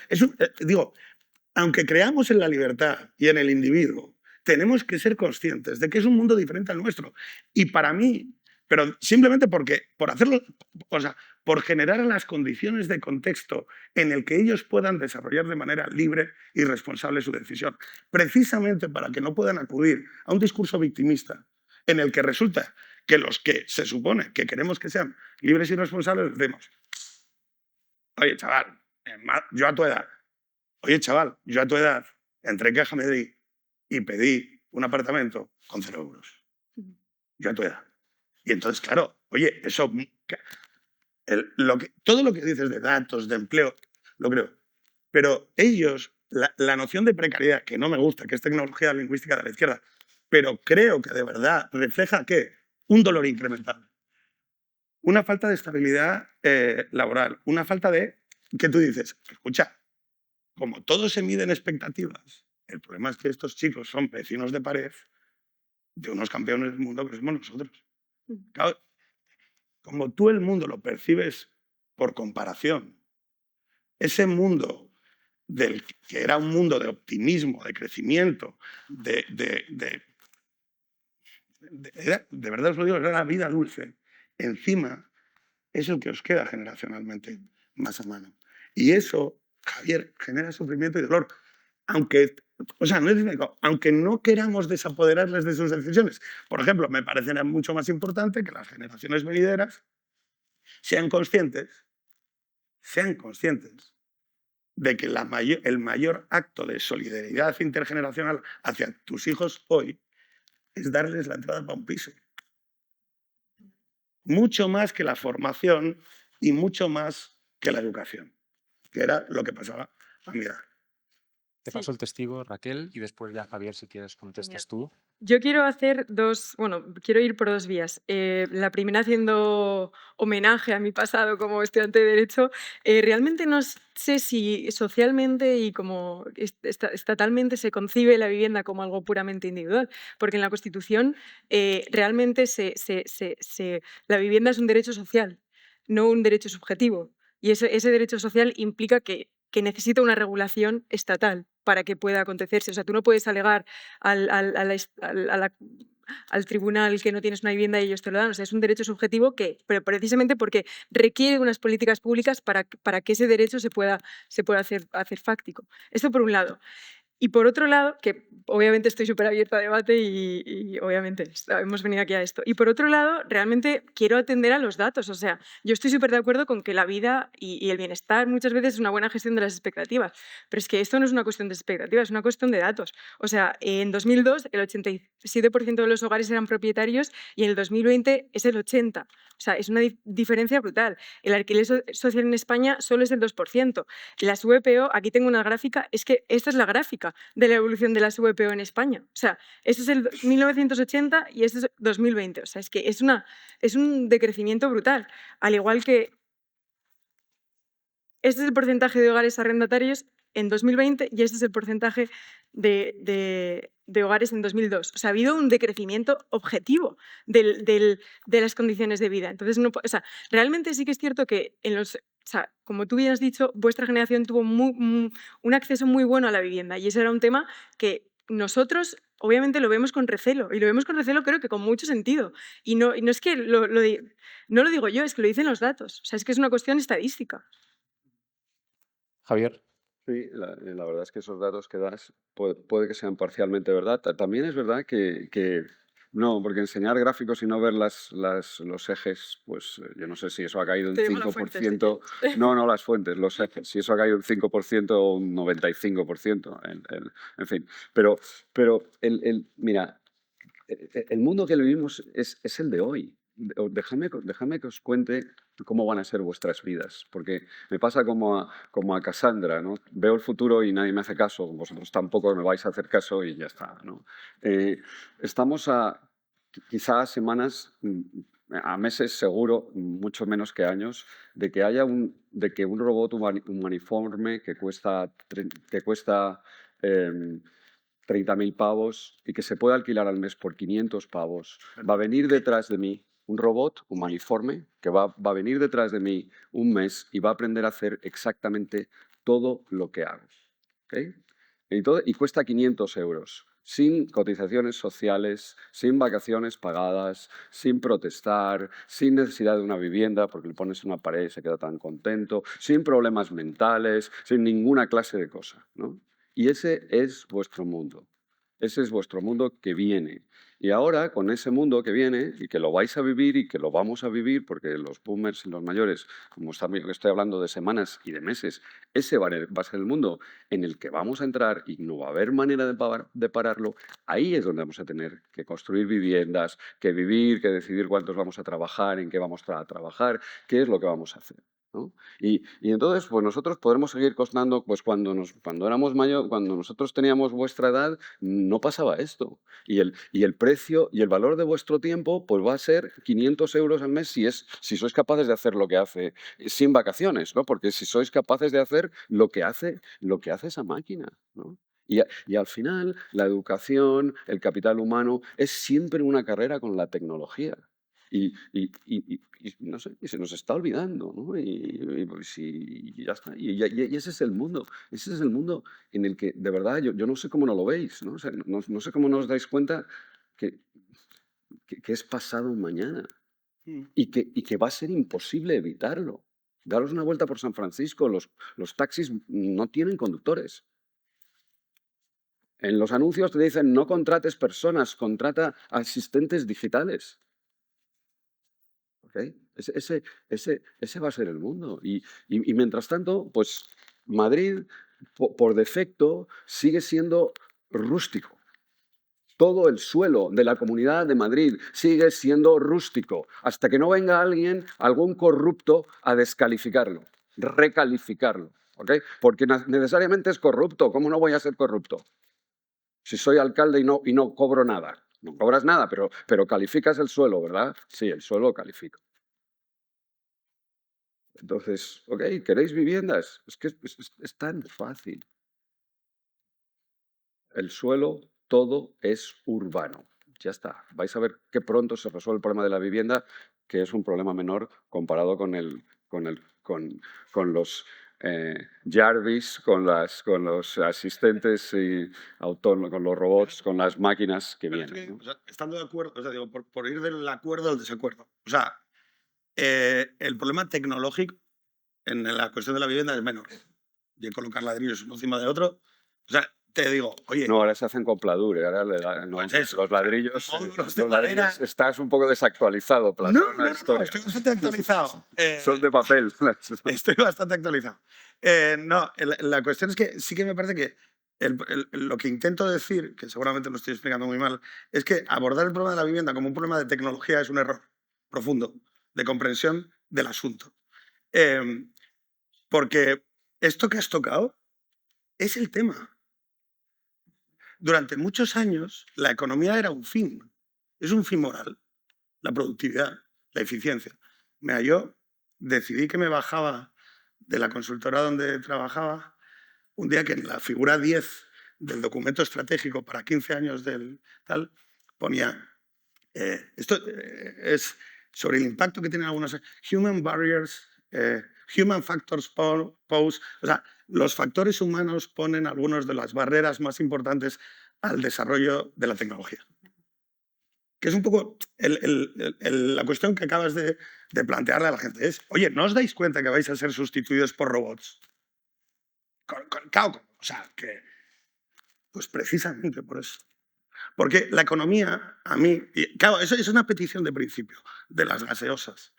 Aunque creamos en la libertad y en el individuo, tenemos que ser conscientes de que es un mundo diferente al nuestro. Y para mí, pero simplemente porque, por hacerlo, o sea, por generar las condiciones de contexto en el que ellos puedan desarrollar de manera libre y responsable su decisión. Precisamente para que no puedan acudir a un discurso victimista en el que resulta que los que se supone que queremos que sean libres y responsables decimos, oye, chaval, yo a tu edad, entré en Caja Madrid y pedí un apartamento con 0 euros. Yo a tu edad. Y entonces, claro, oye, eso, todo lo que dices de datos, de empleo, lo creo. Pero ellos, la noción de precariedad, que no me gusta, que es tecnología lingüística de la izquierda, pero creo que de verdad refleja ¿qué? Un dolor incremental. Una falta de estabilidad laboral, una falta de, que tú dices, escucha, como todo se mide en expectativas, el problema es que estos chicos son vecinos de pared de unos campeones del mundo que somos nosotros. Claro, como tú el mundo lo percibes por comparación, ese mundo que era un mundo de optimismo, de crecimiento, de verdad os lo digo, era la vida dulce, encima es el que os queda generacionalmente más a mano. Y eso, Javier, genera sufrimiento y dolor. Aunque, o sea, aunque no queramos desapoderarles de sus decisiones. Por ejemplo, me parece mucho más importante que las generaciones venideras sean conscientes de que el mayor acto de solidaridad intergeneracional hacia tus hijos hoy es darles la entrada para un piso. Mucho más que la formación y mucho más que la educación, que era lo que pasaba a mi edad. Te paso el testigo, Raquel, y después ya, Javier, si quieres, contestas tú. Yo quiero hacer quiero ir por 2 vías. La primera haciendo homenaje a mi pasado como estudiante de Derecho. Realmente no sé si socialmente y como estatalmente se concibe la vivienda como algo puramente individual, porque en la Constitución realmente la vivienda es un derecho social, no un derecho subjetivo. Y ese derecho social implica que necesita una regulación estatal para que pueda acontecerse. O sea, tú no puedes alegar al tribunal que no tienes una vivienda y ellos te lo dan. O sea, es un derecho subjetivo pero precisamente porque requiere de unas políticas públicas para que ese derecho se pueda hacer fáctico. Esto por un lado. Y por otro lado, que obviamente estoy súper abierta a debate y obviamente hemos venido aquí a esto. Y por otro lado, realmente quiero atender a los datos. O sea, yo estoy súper de acuerdo con que la vida y el bienestar muchas veces es una buena gestión de las expectativas. Pero es que esto no es una cuestión de expectativas, es una cuestión de datos. O sea, en 2002 el 87% de los hogares eran propietarios y en el 2020 es el 80%. O sea, es una diferencia brutal. El alquiler social en España solo es del 2%. Las VPO, aquí tengo una gráfica, es que esta es la gráfica de la evolución de las VPO en España. O sea, esto es el 1980 y esto es 2020. O sea, es que es un decrecimiento brutal. Al igual que este es el porcentaje de hogares arrendatarios en 2020 y este es el porcentaje de hogares en 2002. O sea, ha habido un decrecimiento objetivo de las condiciones de vida. Entonces, realmente sí que es cierto que como tú bien has dicho, vuestra generación tuvo un acceso muy bueno a la vivienda y ese era un tema que nosotros obviamente lo vemos con recelo y lo vemos con recelo creo que con mucho sentido. Y no es que no lo digo yo, es que lo dicen los datos. O sea, es que es una cuestión estadística. Javier. Sí, la verdad es que esos datos que das puede que sean parcialmente verdad. También es verdad que no, porque enseñar gráficos y no ver los ejes, pues yo no sé si eso ha caído un 5%. No, las fuentes, los ejes. Si eso ha caído un 5% o un 95%. En fin, pero mira, el mundo que vivimos es el de hoy. Dejadme que os cuente cómo van a ser vuestras vidas, porque me pasa como a Cassandra, ¿no? Veo el futuro y nadie me hace caso, vosotros tampoco me vais a hacer caso y ya está, ¿no? Estamos quizá a semanas, a meses seguro, mucho menos que años, de que un robot humaniforme que cuesta 30.000 pavos y que se puede alquilar al mes por 500 pavos, va a venir detrás de mí un robot humaniforme que va a venir detrás de mí un mes y va a aprender a hacer exactamente todo lo que hago. ¿Okay? Y cuesta 500 euros. sin cotizaciones sociales, sin vacaciones pagadas, sin protestar, sin necesidad de una vivienda porque le pones una pared y se queda tan contento, sin problemas mentales, sin ninguna clase de cosa, ¿no? Y ese es vuestro mundo. Ese es vuestro mundo que viene. Y ahora, con ese mundo que viene y que lo vais a vivir y que lo vamos a vivir, porque los boomers y los mayores, como estoy hablando de semanas y de meses, ese va a ser el mundo en el que vamos a entrar y no va a haber manera de pararlo. Ahí es donde vamos a tener que construir viviendas, que vivir, que decidir cuántos vamos a trabajar, en qué vamos a trabajar, qué es lo que vamos a hacer, ¿no? Y entonces, pues nosotros podremos seguir costando, pues cuando éramos mayores, cuando nosotros teníamos vuestra edad, no pasaba esto. Y el precio y el valor de vuestro tiempo, pues va a ser 500 euros al mes si sois capaces de hacer lo que hace, sin vacaciones, ¿no? Porque si sois capaces de hacer lo que hace esa máquina, ¿no? Y al final, la educación, el capital humano, es siempre una carrera con la tecnología. No sé, y se nos está olvidando, ¿no? Y ya está. Y ese es el mundo. Ese es el mundo en el que, de verdad, yo no sé cómo no lo veis, ¿no? O sea, no sé cómo no os dais cuenta que es pasado un mañana y que va a ser imposible evitarlo. Daros una vuelta por San Francisco, los taxis no tienen conductores. En los anuncios te dicen no contrates personas, contrata asistentes digitales. ¿Okay? Ese va a ser el mundo. Y mientras tanto, pues Madrid, por defecto, sigue siendo rústico. Todo el suelo de la Comunidad de Madrid sigue siendo rústico, hasta que no venga algún corrupto, a descalificarlo, recalificarlo. ¿Okay? Porque necesariamente es corrupto. ¿Cómo no voy a ser corrupto? Si soy alcalde y no cobro nada. No cobras nada, pero calificas el suelo, ¿verdad? Sí, el suelo lo califico. Entonces, ok, ¿queréis viviendas? Es que es tan fácil. El suelo, todo es urbano. Ya está. Vais a ver qué pronto se resuelve el problema de la vivienda, que es un problema menor comparado con los Jarvis, con los asistentes autónomos, con los robots, con las máquinas que vienen, ¿no? O sea, estando de acuerdo, o sea, digo, por ir del acuerdo al desacuerdo. O sea, el problema tecnológico en la cuestión de la vivienda es menor. De colocar ladrillos uno encima de otro. O sea, te digo, oye. No, ahora se hacen con pladur. Ahora pues los ladrillos. Madera. Estás un poco desactualizado. No, estoy bastante actualizado. Son de papel. Estoy bastante actualizado. No, la cuestión es que sí que me parece que lo que intento decir, que seguramente lo estoy explicando muy mal, es que abordar el problema de la vivienda como un problema de tecnología es un error profundo de comprensión del asunto. Porque esto que has tocado es el tema. Durante muchos años la economía era un fin. Es un fin moral. La productividad, la eficiencia. Mira, yo decidí que me bajaba de la consultora donde trabajaba un día que en la figura 10 del documento estratégico para 15 años del tal ponía esto es sobre el impacto que tienen algunas human barriers, human factors pose, o sea, los factores humanos ponen algunas de las barreras más importantes al desarrollo de la tecnología. Que es un poco la cuestión que acabas de plantearle a la gente. Es, oye, ¿no os dais cuenta que vais a ser sustituidos por robots? Claro, o sea, que pues precisamente por eso. Porque la economía, a mí, claro, eso es una petición de principio de las gaseosas.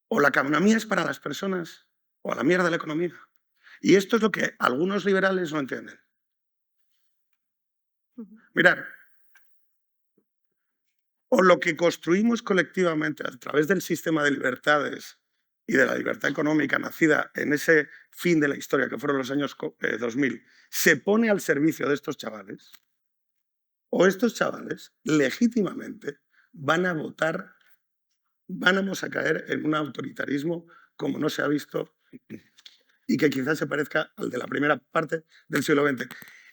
O la economía es para las personas o a la mierda la economía. Y esto es lo que algunos liberales no entienden. Mirad, o lo que construimos colectivamente a través del sistema de libertades y de la libertad económica nacida en ese fin de la historia que fueron los años 2000, se pone al servicio de estos chavales, o estos chavales legítimamente van a votar, vamos a caer en un autoritarismo como no se ha visto y que quizás se parezca al de la primera parte del siglo XX.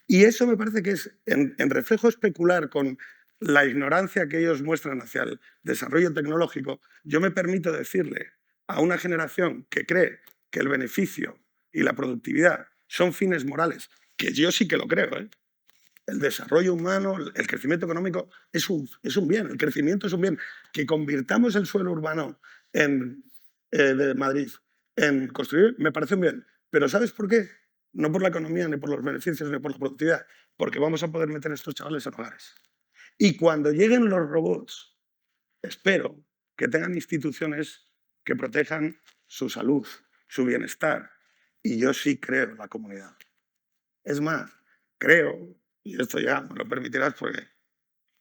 Y eso me parece que es en reflejo especular con la ignorancia que ellos muestran hacia el desarrollo tecnológico. Yo me permito decirle a una generación que cree que el beneficio y la productividad son fines morales, que yo sí que lo creo, El desarrollo humano, el crecimiento económico es un bien, el crecimiento es un bien. Que convirtamos el suelo urbano de Madrid en construir, me parece un bien. Pero ¿sabes por qué? No por la economía, ni por los beneficios, ni por la productividad, porque vamos a poder meter a estos chavales en hogares. Y cuando lleguen los robots, espero que tengan instituciones que protejan su salud, su bienestar. Y yo sí creo en la comunidad. Es más, creo, y esto ya me lo permitirás porque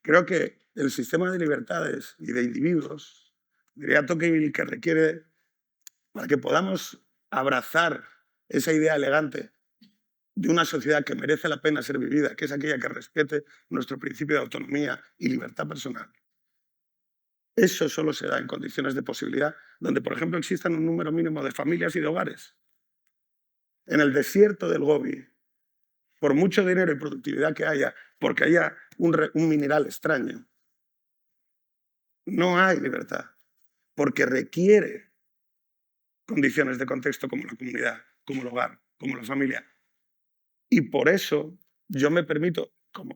creo que el sistema de libertades y de individuos, diría Tocqueville, que requiere, para que podamos abrazar esa idea elegante de una sociedad que merece la pena ser vivida, que es aquella que respete nuestro principio de autonomía y libertad personal. Eso solo se da en condiciones de posibilidad donde, por ejemplo, existan un número mínimo de familias y de hogares. En el desierto del Gobi, por mucho dinero y productividad que haya, porque haya un mineral extraño, no hay libertad, porque requiere condiciones de contexto como la comunidad, como el hogar, como la familia. Y por eso yo me permito, como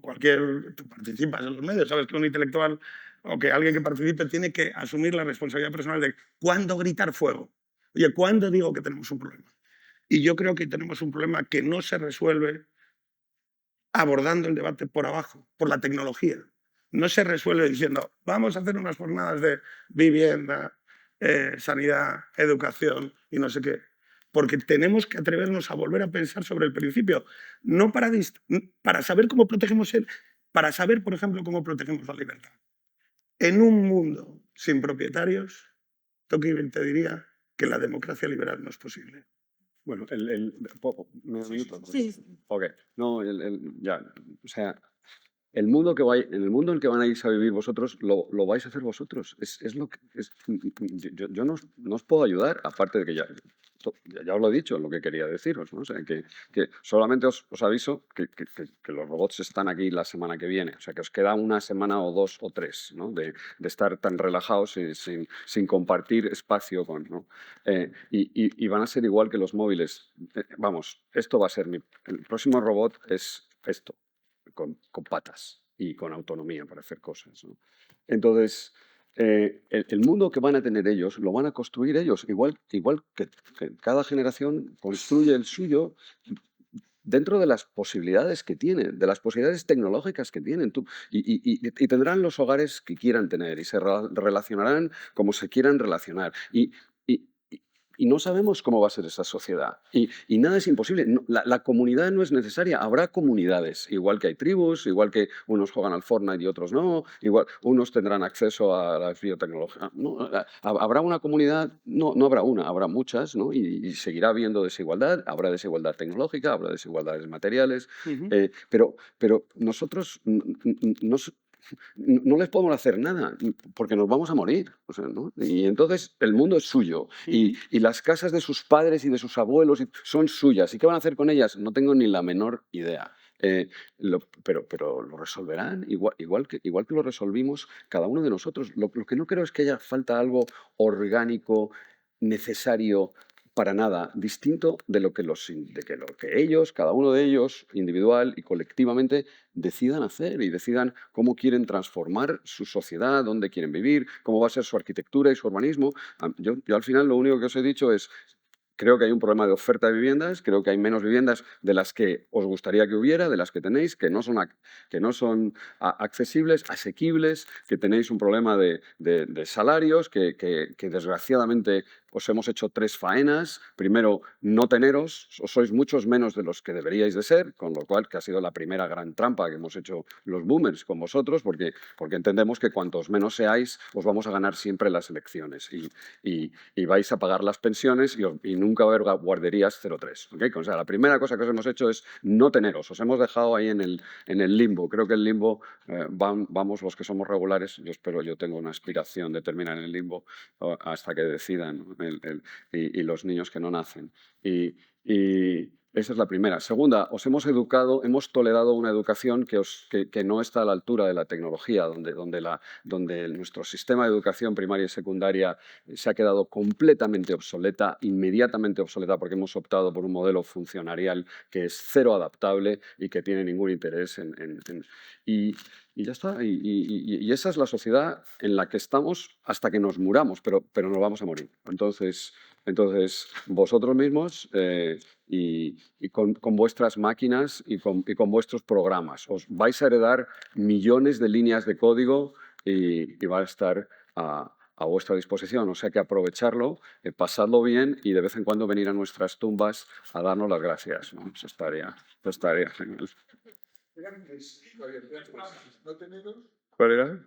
tú participas en los medios, sabes que un intelectual o que alguien que participe tiene que asumir la responsabilidad personal de cuándo gritar fuego. Oye, ¿cuándo digo que tenemos un problema? Y yo creo que tenemos un problema que no se resuelve abordando el debate por abajo, por la tecnología. No se resuelve diciendo, vamos a hacer unas jornadas de vivienda, sanidad, educación y no sé qué. Porque tenemos que atrevernos a volver a pensar sobre el principio, no para saber cómo protegemos para saber, por ejemplo, cómo protegemos la libertad. En un mundo sin propietarios, Tocqueville te diría que la democracia liberal no es posible. Bueno, ¿medio minuto? Sí. Ok. No, ya, o sea, en el mundo en el que van a irse a vivir vosotros, lo vais a hacer vosotros. Es lo que, yo no os puedo ayudar, aparte de que ya os lo he dicho, lo que quería deciros, ¿no? O sea, que solamente os aviso que los robots están aquí la semana que viene. O sea, que os queda una semana o 2 o 3, ¿no? de estar tan relajados y sin compartir espacio con, ¿no? Y van a ser igual que los móviles. Vamos, esto va a ser el próximo robot es esto. Con patas y con autonomía para hacer cosas, ¿no? Entonces, el mundo que van a tener ellos lo van a construir ellos, igual que cada generación construye el suyo dentro de las posibilidades que tienen, de las posibilidades tecnológicas que tienen. Y tendrán los hogares que quieran tener y se relacionarán como se quieran relacionar. Y no sabemos cómo va a ser esa sociedad. Y nada es imposible. La comunidad no es necesaria. Habrá comunidades, igual que hay tribus, igual que unos juegan al Fortnite y otros no, igual unos tendrán acceso a las biotecnologías. No, habrá una comunidad, no habrá una, habrá muchas, ¿no? Y seguirá habiendo desigualdad, habrá desigualdad tecnológica, habrá desigualdades materiales, pero nosotros no les podemos hacer nada porque nos vamos a morir. O sea, ¿no? Y entonces el mundo es suyo y las casas de sus padres y de sus abuelos son suyas. ¿Y qué van a hacer con ellas? No tengo ni la menor idea. Pero lo resolverán igual que lo resolvimos cada uno de nosotros. Lo que no creo es que haya falta algo orgánico, necesario, para nada distinto de lo que ellos, cada uno de ellos, individual y colectivamente, decidan hacer y decidan cómo quieren transformar su sociedad, dónde quieren vivir, cómo va a ser su arquitectura y su urbanismo. Yo al final lo único que os he dicho es, creo que hay un problema de oferta de viviendas, creo que hay menos viviendas de las que os gustaría que hubiera, de las que tenéis, que no son accesibles, asequibles, que tenéis un problema de salarios, que desgraciadamente os hemos hecho 3 faenas. Primero, no teneros, sois muchos menos de los que deberíais de ser, con lo cual que ha sido la primera gran trampa que hemos hecho los boomers con vosotros, porque entendemos que cuantos menos seáis, os vamos a ganar siempre las elecciones y vais a pagar las pensiones y nunca va a haber guarderías 03. ¿Okay? O sea, la primera cosa que os hemos hecho es no teneros, os hemos dejado ahí en el limbo. Creo que el limbo, vamos los que somos regulares, yo tengo una aspiración de terminar en el limbo hasta que decidan, ¿no? Y los niños que no nacen. Esa es la primera. Segunda, os hemos educado, hemos tolerado una educación que no está a la altura de la tecnología, donde nuestro sistema de educación primaria y secundaria se ha quedado completamente obsoleta, inmediatamente obsoleta, porque hemos optado por un modelo funcionarial que es cero adaptable y que tiene ningún interés y ya está. Y esa es la sociedad en la que estamos hasta que nos muramos, pero nos vamos a morir. Entonces vosotros mismos y con vuestras máquinas y con vuestros programas os vais a heredar millones de líneas de código y va a estar a vuestra disposición. O sea que aprovecharlo, pasadlo bien y de vez en cuando venir a nuestras tumbas a darnos las gracias, ¿no? Eso estaría genial. ¿Cuál era?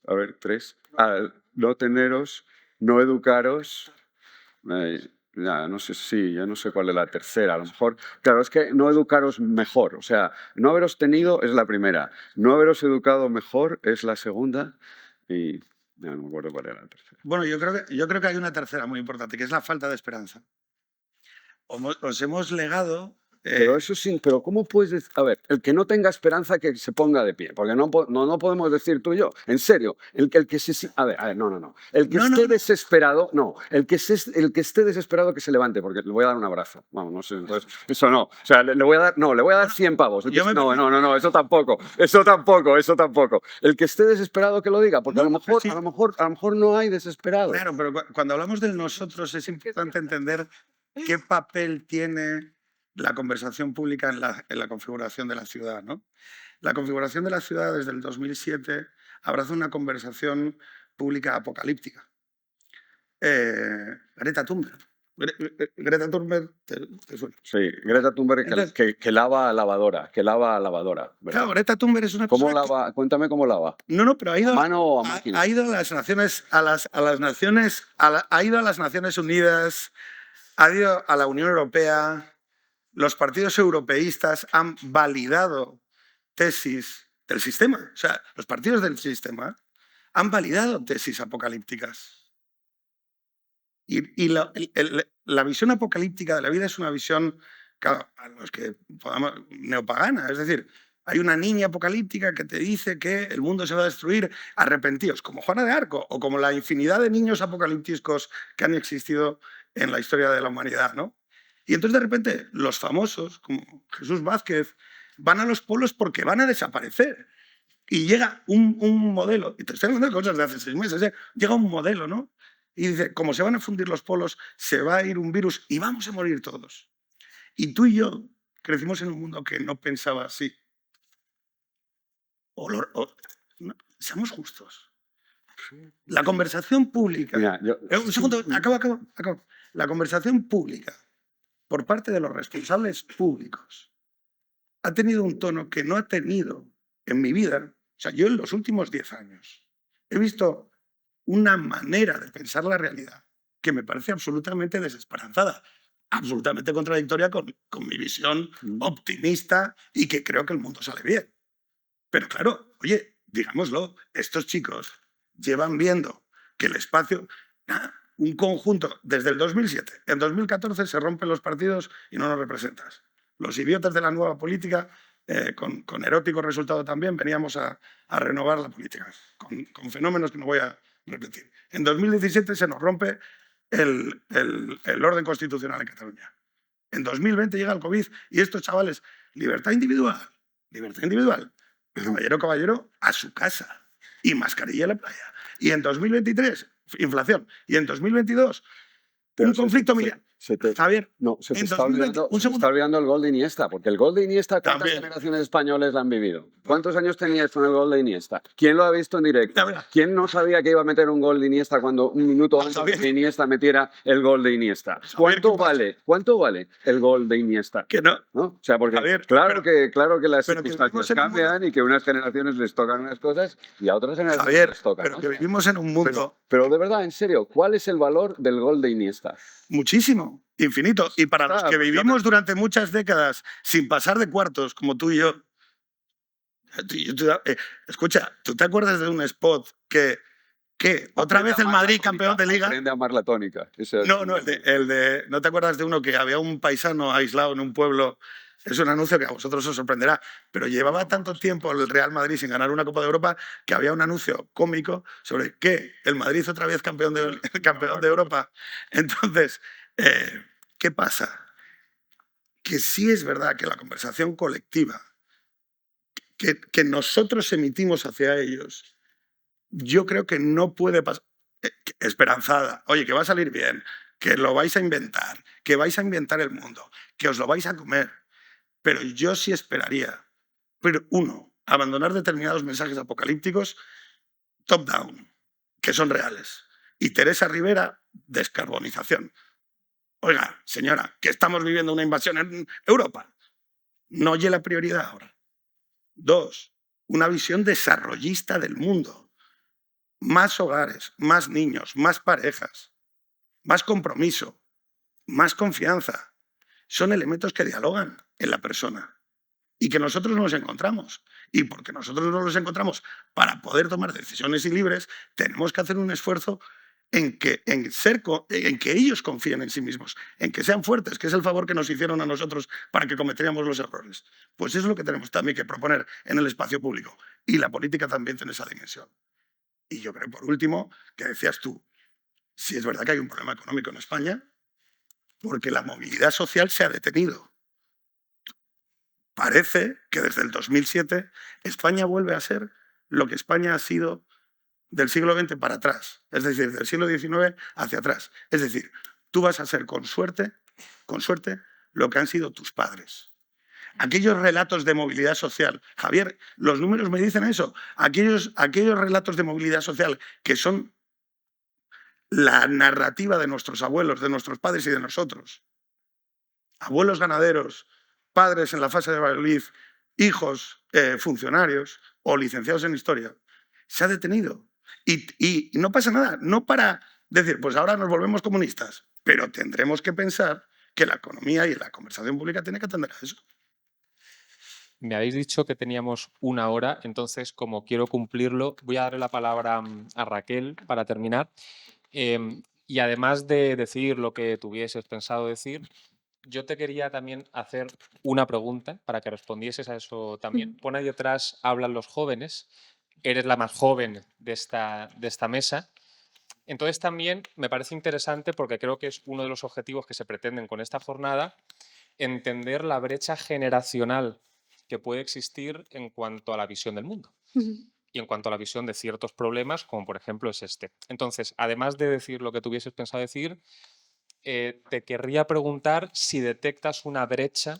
A ver, 3. No teneros, no educaros. Ya, no sé, sí, yo no sé cuál es la tercera. A lo mejor, claro, es que no educaros mejor. O sea, no haberos tenido es la primera. No haberos educado mejor es la segunda. Y ya no me acuerdo cuál era la tercera. Bueno, yo creo que hay una tercera muy importante, que es la falta de esperanza. Os hemos legado... Pero eso sí, pero ¿cómo puedes decir? A ver, el que no tenga esperanza que se ponga de pie, porque no podemos decir tú y yo, en serio, el que se... A ver, no. El que esté desesperado, no, el que esté desesperado que se levante, porque le voy a dar un abrazo. Vamos, no sé, entonces, eso no. O sea, le voy a dar 100 pavos. No, eso tampoco. El que esté desesperado que lo diga, porque a lo mejor no hay desesperado. Claro, pero cuando hablamos del nosotros es importante entender qué papel tiene la conversación pública en la configuración de la ciudad, ¿no? La configuración de la ciudad desde el 2007 abraza una conversación pública apocalíptica. Greta Thunberg. Greta Thunberg, ¿te suena? Sí, Greta Thunberg que lava lavadora, ¿verdad? Claro, Greta Thunberg es una ¿Cómo persona lava? Cuéntame cómo lava. No, pero ha ido ¿A mano o a máquina? Ha ido a las Naciones, ha ido a las Naciones Unidas, ha ido a la Unión Europea. Los partidos europeístas han validado tesis del sistema. O sea, los partidos del sistema han validado tesis apocalípticas. Y la visión apocalíptica de la vida es una visión, claro, a los que podamos, neopagana. Es decir, hay una niña apocalíptica que te dice que el mundo se va a destruir, arrepentidos, como Juana de Arco o como la infinidad de niños apocalípticos que han existido en la historia de la humanidad, ¿no? Y entonces de repente los famosos, como Jesús Vázquez, van a los polos porque van a desaparecer. Y llega un modelo, y te estoy hablando de cosas de hace 6 meses, llega un modelo, ¿no? Y dice, como se van a fundir los polos, se va a ir un virus y vamos a morir todos. Y tú y yo crecimos en un mundo que no pensaba así. Seamos justos. La conversación pública... Mira, un segundo, acabo. La conversación pública por parte de los responsables públicos ha tenido un tono que no ha tenido en mi vida. O sea, yo en los últimos 10 años he visto una manera de pensar la realidad que me parece absolutamente desesperanzada, absolutamente contradictoria con mi visión optimista y que creo que el mundo sale bien. Pero claro, oye, digámoslo, estos chicos llevan viendo que el espacio... un conjunto desde el 2007. En 2014 se rompen los partidos y no nos representas. Los idiotas de la nueva política, con erótico resultado también, veníamos a renovar la política, con fenómenos que no voy a repetir. En 2017 se nos rompe el orden constitucional en Cataluña. En 2020 llega el COVID y estos chavales, libertad individual, caballero, a su casa y mascarilla en la playa. Y en 2023... inflación. Y en 2022, un conflicto militar. Javier, no, se te está olvidando el gol de Iniesta, porque el gol de Iniesta, ¿cuántas generaciones españoles la han vivido? ¿Cuántos años tenía esto en el gol de Iniesta? ¿Quién lo ha visto en directo? ¿Quién no sabía que iba a meter un gol de Iniesta cuando un minuto antes de que Iniesta metiera el gol de Iniesta? ¿Cuánto vale el gol de Iniesta? Que no. O sea, porque Javier, claro que las circunstancias cambian y que a unas generaciones les tocan unas cosas y a otras generaciones les tocan. Pero que vivimos en un mundo... Pero de verdad, en serio, ¿cuál es el valor del gol de Iniesta? Muchísimo, infinito. Y para los que vivimos durante muchas décadas sin pasar de cuartos, como tú y yo, escucha, ¿tú te acuerdas de un spot que ¿Qué? ¿Otra vez el Madrid campeón de Liga? Aprende a amar la tónica. No, ¿no te acuerdas de uno que había un paisano aislado en un pueblo? Es un anuncio que a vosotros os sorprenderá, pero llevaba tanto tiempo el Real Madrid sin ganar una Copa de Europa que había un anuncio cómico sobre que el Madrid otra vez campeón de Europa. Entonces, ¿qué pasa? Que sí es verdad que la conversación colectiva que nosotros emitimos hacia ellos, yo creo que no puede pasar esperanzada. Oye, que va a salir bien, que lo vais a inventar, que vais a inventar el mundo, que os lo vais a comer. Pero yo sí esperaría, pero uno, abandonar determinados mensajes apocalípticos top-down, que son reales. Y Teresa Rivera, descarbonización. Oiga, señora, que estamos viviendo una invasión en Europa. No oye la prioridad ahora. 2, una visión desarrollista del mundo. Más hogares, más niños, más parejas, más compromiso, más confianza. Son elementos que dialogan en la persona y que nosotros nos encontramos. Y porque nosotros no los encontramos para poder tomar decisiones libres, tenemos que hacer un esfuerzo en que ellos confíen en sí mismos, en que sean fuertes, que es el favor que nos hicieron a nosotros para que cometeríamos los errores. Pues eso es lo que tenemos también que proponer en el espacio público. Y la política también tiene esa dimensión. Y yo creo, por último, que decías tú, si es verdad que hay un problema económico en España, porque la movilidad social se ha detenido. Parece que desde el 2007 España vuelve a ser lo que España ha sido del siglo XX para atrás, es decir, del siglo XIX hacia atrás. Es decir, tú vas a ser con suerte, lo que han sido tus padres. Aquellos relatos de movilidad social, Javier, los números me dicen eso, aquellos relatos de movilidad social que son la narrativa de nuestros abuelos, de nuestros padres y de nosotros. Abuelos ganaderos, padres en la fase de Valladolid, hijos funcionarios o licenciados en historia. Se ha detenido. Y no pasa nada, no para decir, pues ahora nos volvemos comunistas, pero tendremos que pensar que la economía y la conversación pública tiene que atender a eso. Me habéis dicho que teníamos 1 hora, entonces, como quiero cumplirlo, voy a darle la palabra a Raquel para terminar. Y además de decir lo que tuvieses pensado decir, yo te quería también hacer una pregunta para que respondieses a eso también. Pon ahí detrás, hablan los jóvenes, eres la más joven de esta mesa. Entonces también me parece interesante, porque creo que es uno de los objetivos que se pretenden con esta jornada, entender la brecha generacional que puede existir en cuanto a la visión del mundo y en cuanto a la visión de ciertos problemas, como por ejemplo es este. Entonces, además de decir lo que tuvieses pensado decir, te querría preguntar si detectas una brecha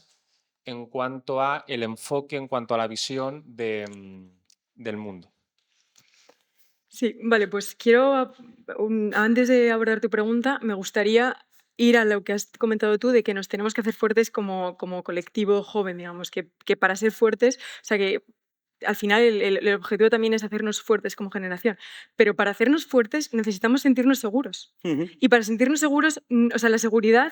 en cuanto a el enfoque, en cuanto a la visión del mundo. Sí, vale, pues quiero, antes de abordar tu pregunta, me gustaría ir a lo que has comentado tú, de que nos tenemos que hacer fuertes como colectivo joven, digamos, que para ser fuertes, o sea, que al final el objetivo también es hacernos fuertes como generación, pero para hacernos fuertes necesitamos sentirnos seguros. Y para sentirnos seguros, o sea, la seguridad,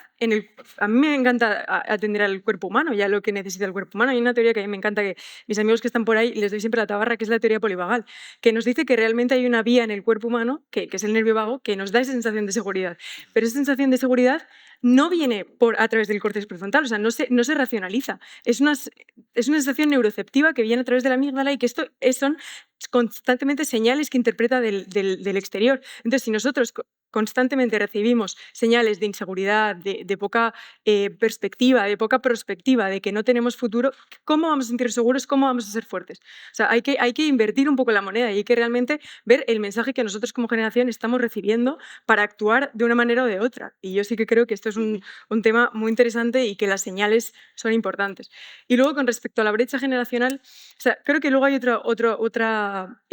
a mí me encanta atender al cuerpo humano y a lo que necesita el cuerpo humano. Hay una teoría que a mí me encanta, que mis amigos que están por ahí les doy siempre la tabarra, que es la teoría polivagal, que nos dice que realmente hay una vía en el cuerpo humano, que es el nervio vago, que nos da esa sensación de seguridad. Pero esa sensación de seguridad no viene a través del córtex prefrontal, o sea, no se racionaliza. Es una sensación neuroceptiva que viene a través de la amígdala, y que esto son constantemente señales que interpreta del exterior. Entonces, si nosotros constantemente recibimos señales de inseguridad, de poca perspectiva, de poca prospectiva, de que no tenemos futuro, ¿cómo vamos a sentir seguros? ¿Cómo vamos a ser fuertes? O sea, hay que invertir un poco la moneda y hay que realmente ver el mensaje que nosotros como generación estamos recibiendo para actuar de una manera o de otra. Y yo sí que creo que esto es un tema muy interesante y que las señales son importantes. Y luego, con respecto a la brecha generacional, o sea, creo que luego hay otra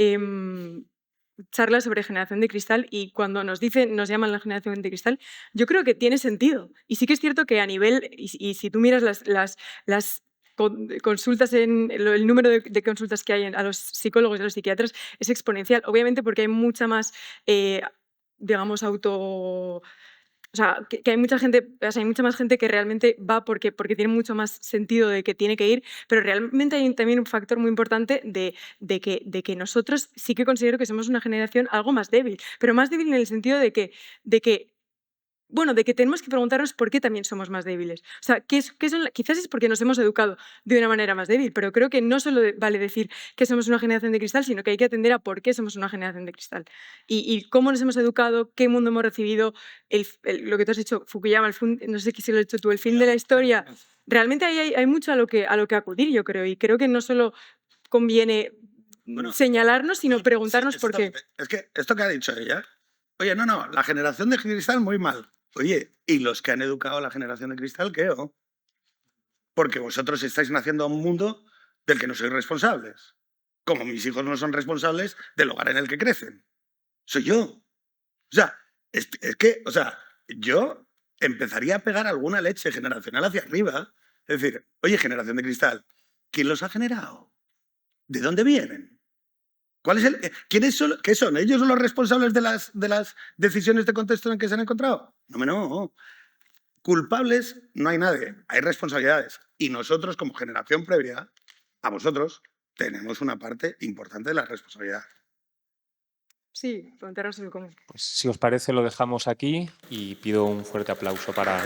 charla sobre generación de cristal, y cuando nos llaman la generación de cristal, yo creo que tiene sentido. Y sí que es cierto que a nivel, y si tú miras las consultas, el número de consultas que hay a los psicólogos y a los psiquiatras es exponencial, obviamente porque hay mucha más, digamos, o O sea, que hay mucha gente, o sea, hay mucha más gente que realmente va porque tiene mucho más sentido de que tiene que ir, pero realmente hay también un factor muy importante de que nosotros sí que considero que somos una generación algo más débil, pero más débil en el sentido de que bueno, de que tenemos que preguntarnos por qué también somos más débiles. O sea, quizás es porque nos hemos educado de una manera más débil, pero creo que no solo vale decir que somos una generación de cristal, sino que hay que atender a por qué somos una generación de cristal. Y cómo nos hemos educado, qué mundo hemos recibido, lo que tú has dicho, Fukuyama, no sé si lo has dicho tú, el fin de la historia. Realmente hay mucho a lo que acudir, yo creo, y creo que no solo conviene señalarnos, sino preguntarnos por qué. Es que esto que ha dicho ella, oye, no, la generación de cristal muy mal. Oye, ¿y los que han educado a la generación de cristal qué? Porque vosotros estáis naciendo a un mundo del que no sois responsables. Como mis hijos no son responsables del hogar en el que crecen. Soy yo. O sea, es que, o sea, yo empezaría a pegar alguna leche generacional hacia arriba. Es decir, oye, generación de cristal, ¿quién los ha generado? ¿De dónde vienen? ¿Quiénes son? ¿Qué son? ¿Ellos son los responsables de las decisiones de contexto en que se han encontrado? No. Culpables no hay nadie, hay responsabilidades. Y nosotros, como generación previa, a vosotros, tenemos una parte importante de la responsabilidad. Sí, preguntarnos el cómo. Pues si os parece lo dejamos aquí y pido un fuerte aplauso para